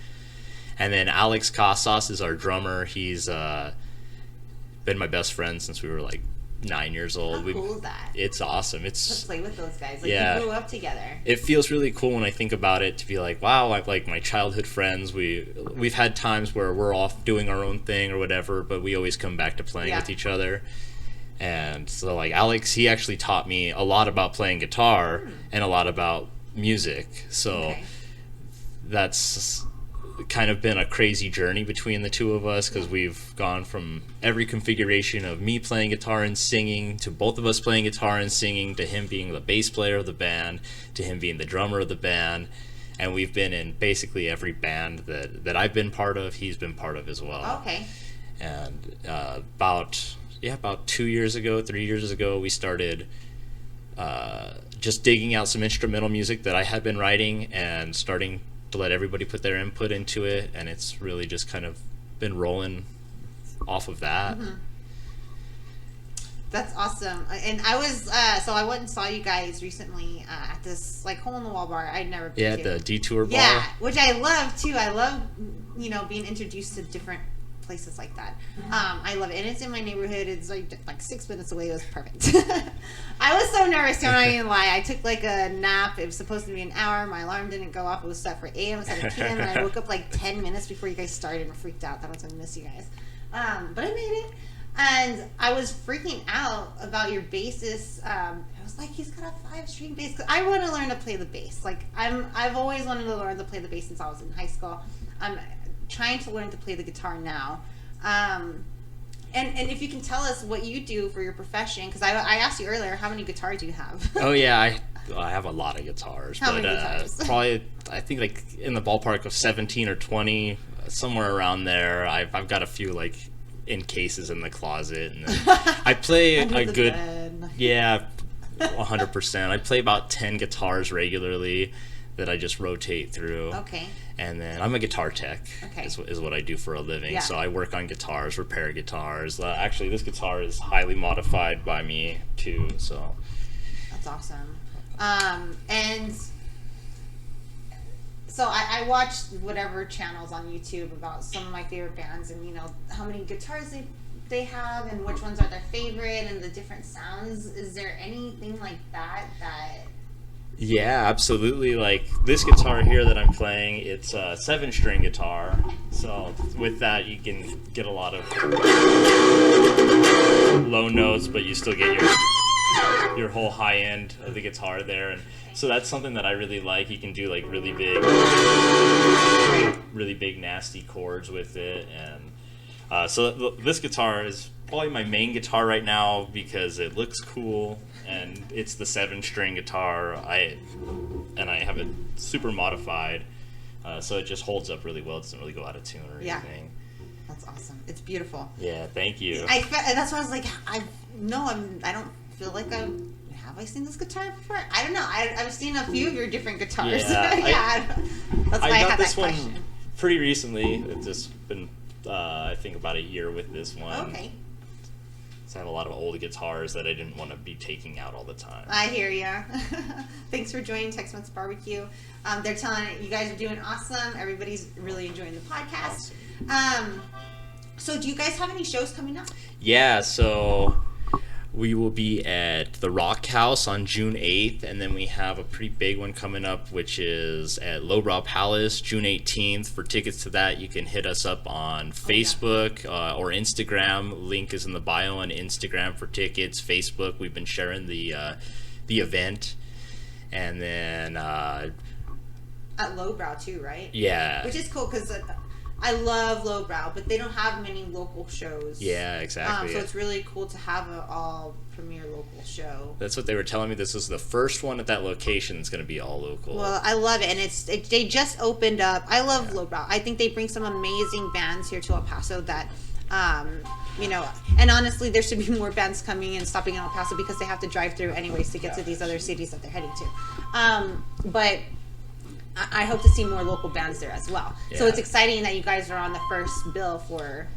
E: And then Alex Casas is our drummer. He's been my best friend since we were like 9 years old.
B: How cool is that?
E: It's awesome.
B: Let's play with those guys. Like, you grew up together.
E: It feels really cool when I think about it, to be like, wow, I've like my childhood friends. We've had times where we're off doing our own thing or whatever, but we always come back to playing with each other. And so like Alex, he actually taught me a lot about playing guitar and a lot about music. So that's kind of been a crazy journey between the two of us, because we've gone from every configuration of me playing guitar and singing to both of us playing guitar and singing to him being the bass player of the band to him being the drummer of the band. and we've been in basically every band that I've been part of. He's been part of as well.
B: Okay.
E: And about 3 years ago, we started just digging out some instrumental music that I had been writing and starting to let everybody put their input into it, and it's really just kind of been rolling off of that.
B: Mm-hmm. That's awesome. And I was so I went and saw you guys recently at this like hole in the wall bar I'd never been to.
E: The Detour bar.
B: Yeah, which I love too. I love being introduced to different places like that. I love it, and it's in my neighborhood. It's like 6 minutes away. It was perfect. I was so nervous. I'm not even lie. I took like a nap. It was supposed to be an hour. My alarm didn't go off. It was set for 8 a.m. instead of p.m. And I woke up like 10 minutes before you guys started and freaked out that I was gonna miss you guys. But I made it. And I was freaking out about your bassist. I was like, he's got a 5-string bass. 'Cause I want to learn to play the bass. Like I've always wanted to learn to play the bass since I was in high school. I'm trying to learn to play the guitar now. And if you can tell us what you do for your profession, because I asked you earlier, how many guitars do you have?
E: Oh yeah, I have a lot of guitars.
B: How many guitars?
E: Probably, I think like in the ballpark of 17 or 20, somewhere around there. I've got a few like in cases in the closet, and I play a good bed. Yeah, 100%. I play about 10 guitars regularly that I just rotate through.
B: Okay.
E: And then I'm a guitar tech.
B: Okay.
E: Is what I do for a living.
B: Yeah.
E: So I work on guitars, repair guitars. Actually, this guitar is highly modified by me too. So
B: that's awesome. And so I watched whatever channels on YouTube about some of my favorite bands, and how many guitars they have and which ones are their favorite and the different sounds. Is there anything like that?
E: Yeah, absolutely. Like this guitar here that I'm playing, it's a 7-string guitar. So with that, you can get a lot of low notes, but you still get your whole high end of the guitar there. And so that's something that I really like. You can do like really big nasty chords with it. And so this guitar is probably my main guitar right now because it looks cool. And it's the 7-string guitar. I have it super modified, so it just holds up really well. It doesn't really go out of tune or anything.
B: That's awesome. It's beautiful.
E: Yeah, thank you.
B: That's why I was like, I don't feel like have I seen this guitar before? I don't know. I've seen a few of your different guitars.
E: Yeah,
B: that's why I
E: got
B: had
E: this
B: that
E: one
B: question.
E: pretty recently. It's just been I think about a year with this one.
B: Okay.
E: So I have a lot of old guitars that I didn't want to be taking out all the time.
B: I hear ya. Thanks for joining Tex-Mex Barbecue. They're telling it you guys are doing awesome. Everybody's really enjoying the podcast. Awesome. So do you guys have any shows coming up?
E: Yeah, so we will be at the Rock House on June 8th, and then we have a pretty big one coming up, which is at Lowbrow Palace, June 18th. For tickets to that, you can hit us up on Facebook or Instagram. Link is in the bio on Instagram for tickets. Facebook, we've been sharing the event. And then... at
B: Lowbrow too, right?
E: Yeah.
B: Which is cool, because... I love Lowbrow, but they don't have many local shows.
E: Yeah, exactly.
B: So it's really cool to have an all-premier local show.
E: That's what they were telling me. This is the first one at that location that's going to be all local.
B: Well, I love it, and they just opened up. I love Lowbrow. I think they bring some amazing bands here to El Paso that, and honestly, there should be more bands coming and stopping in El Paso because they have to drive through anyways to get to these other cities that they're heading to. But I hope to see more local bands there as well. Yeah. So it's exciting that you guys are on the first bill for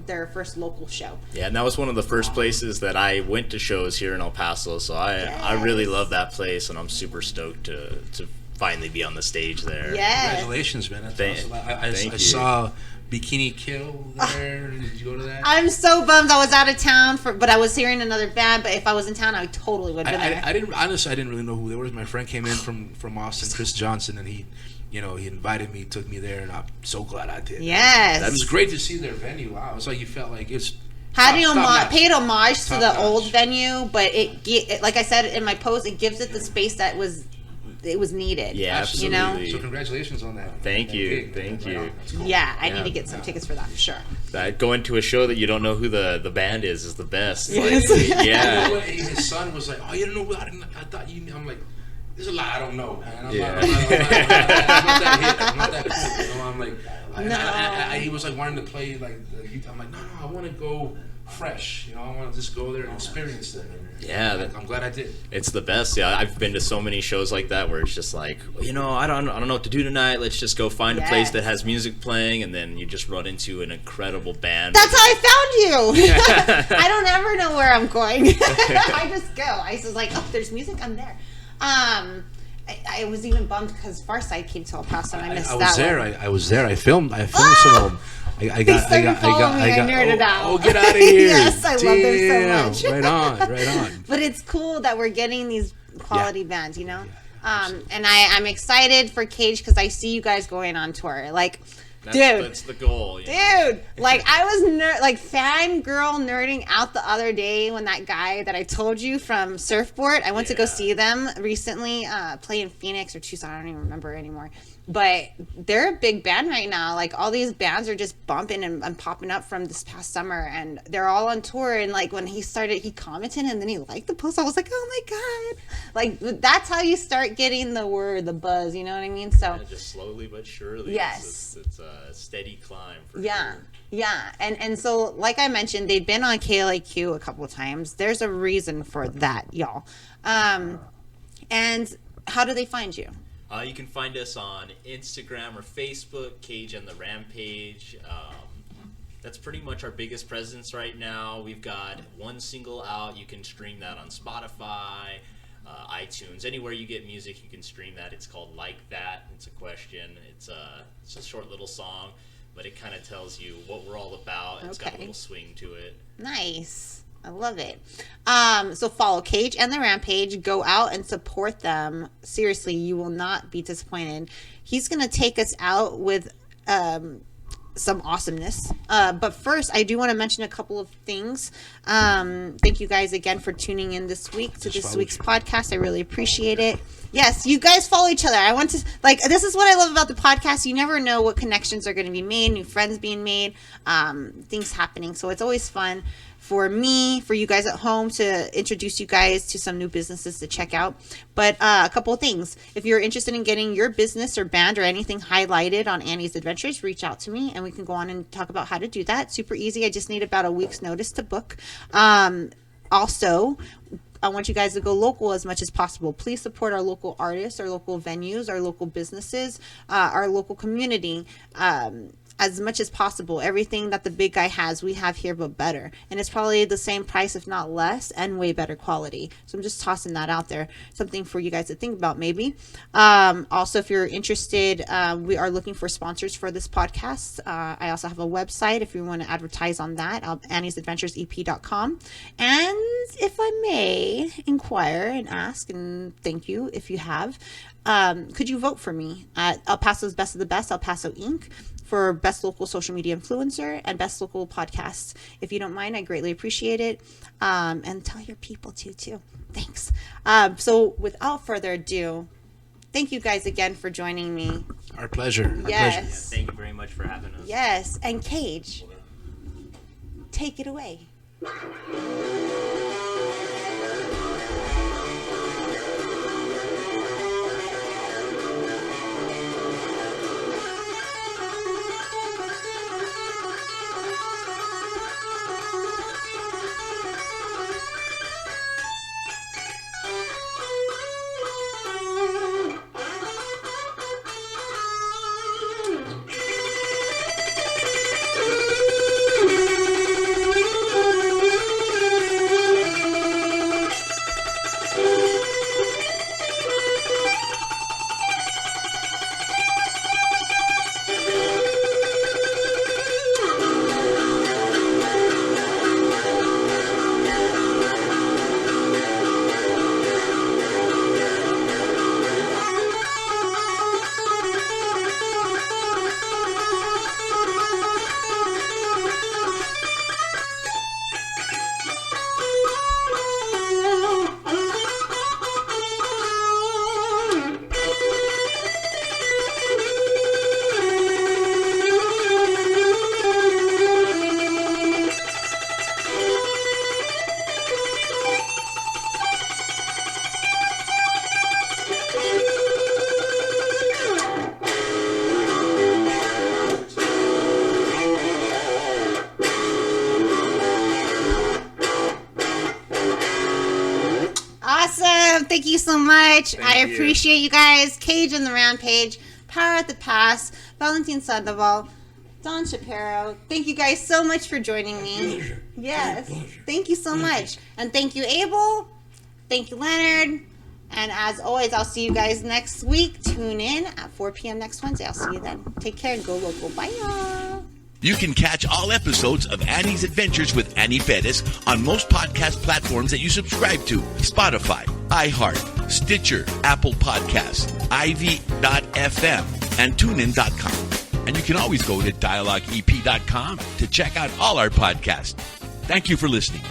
B: their first local show.
E: Yeah, and that was one of the first places that I went to shows here in El Paso. So I really love that place, and I'm super stoked to finally be on the stage there.
B: Yes.
D: Congratulations, man. That's awesome. I
E: you.
D: saw Bikini Kill there. Did you go to that?
B: I'm so bummed. I was out of town but I was hearing another band. But if I was in town, I totally would have been there.
D: I didn't really know who they were. My friend came in from Austin, Chris Johnson, and he invited me, took me there, and I'm so glad I did.
B: Yes.
D: That was great to see their venue. Wow, it's like you felt like it's
B: paid homage to the old venue, but it like I said in my post, it gives it the space that was needed.
E: Yeah, absolutely.
D: So congratulations on that.
E: Thank you.
B: Cool. Yeah, I need to get some tickets for that for sure.
E: Going to a show that you don't know who the band is the best.
B: Yes.
E: Like, yeah.
D: His son was like, "Oh, you don't know who? I thought you." I'm like, There's a lot I don't know, man. I'm
E: Yeah.
D: not that hit. I'm not that hit. You know, I'm like, he was like wanting to play like. I'm like, no, I want to go fresh. You know, I want to just go there and experience it.
E: Yeah,
D: I'm glad I did.
E: It's the best. Yeah, I've been to so many shows like that where it's just like, you know, I don't know what to do tonight. Let's just go find a place that has music playing, and then you just run into an incredible band.
B: That's how I found you. I don't ever know where I'm going. I just go. I was like, oh, there's music. I'm there. I was even bummed because Farside came to El Paso and I missed that.
D: I was there. I filmed some of them. I
B: nerded out.
D: Oh, get out of here!
B: Yes, I love them so much.
D: Right on.
B: But it's cool that we're getting these quality bands, you know. And I'm excited for Cage because I see you guys going on tour. Like,
E: That's the goal. You know?
B: Dude, like I was fangirl nerding out the other day when that guy that I told you from Surfboard, I went to go see them recently play in Phoenix or Tucson, I don't even remember anymore. But they're a big band right now. Like all these bands are just bumping and popping up from this past summer, and they're all on tour. And like when he started, he commented and then he liked the post. I was like, oh my god! Like that's how you start getting the word, the buzz. You know what I mean? So
E: just slowly but surely.
B: Yes,
E: it's a steady climb. For
B: sure. Yeah, and so like I mentioned, they've been on KLAQ a couple of times. There's a reason for that, y'all. And how do they find you?
E: You can find us on Instagram or Facebook, Cage and the Rampage. That's pretty much our biggest presence right now. We've got one single out. You can stream that on Spotify, iTunes, anywhere you get music, you can stream that. It's called Like That. It's a question. It's a short little song, but it kind of tells you what we're all about. It's got a little swing to it.
B: Nice. I love it. So follow Cage and the Rampage. Go out and support them. Seriously, you will not be disappointed. He's going to take us out with some awesomeness. But first, I do want to mention a couple of things. Thank you guys again for tuning in this week to this week's podcast. I really appreciate it. Yes, you guys follow each other. I want to, this is what I love about the podcast. You never know what connections are going to be made, new friends being made, things happening. So it's always fun for me, for you guys at home, to introduce you guys to some new businesses to check out. But a couple of things. If you're interested in getting your business or band or anything highlighted on Annie's Adventures, reach out to me and we can go on and talk about how to do that. Super easy. I just need about a week's notice to book. Also, I want you guys to go local as much as possible. Please support our local artists, our local venues, our local businesses, our local community. As much as possible. Everything that the big guy has, we have here, but better. And it's probably the same price, if not less, and way better quality. So I'm just tossing that out there. Something for you guys to think about, maybe. Also, if you're interested, we are looking for sponsors for this podcast. I also have a website if you want to advertise on that, anniesadventuresep.com. And if I may inquire and ask, and thank you if you have, could you vote for me at El Paso's Best of the Best, El Paso Inc., for Best Local Social Media Influencer and Best Local Podcast? If you don't mind, I greatly appreciate it. And tell your people too. Thanks. So without further ado, thank you guys again for joining me.
D: Our pleasure.
B: Yes.
E: Yeah, thank you very much for having us.
B: Yes. And Cage, take it away. thank you so much. I
E: Thank you.
B: appreciate you guys. Cage and the Rampage, Power at the Pass, Valentin Sandoval, Don Shapiro. Thank you guys so much for joining me.
F: Pleasure.
B: Yes.
F: My pleasure.
B: Thank you so much. And thank you, Abel. Thank you, Leonard. And as always, I'll see you guys next week. Tune in at 4 p.m. next Wednesday. I'll see you then. Take care and go local. Bye, y'all.
A: You can catch all episodes of Annie's Adventures with Annie Perez on most podcast platforms that you subscribe to. Spotify, iHeart, Stitcher, Apple Podcasts, Ivy.fm, and TuneIn.com. And you can always go to DialogueEP.com to check out all our podcasts. Thank you for listening.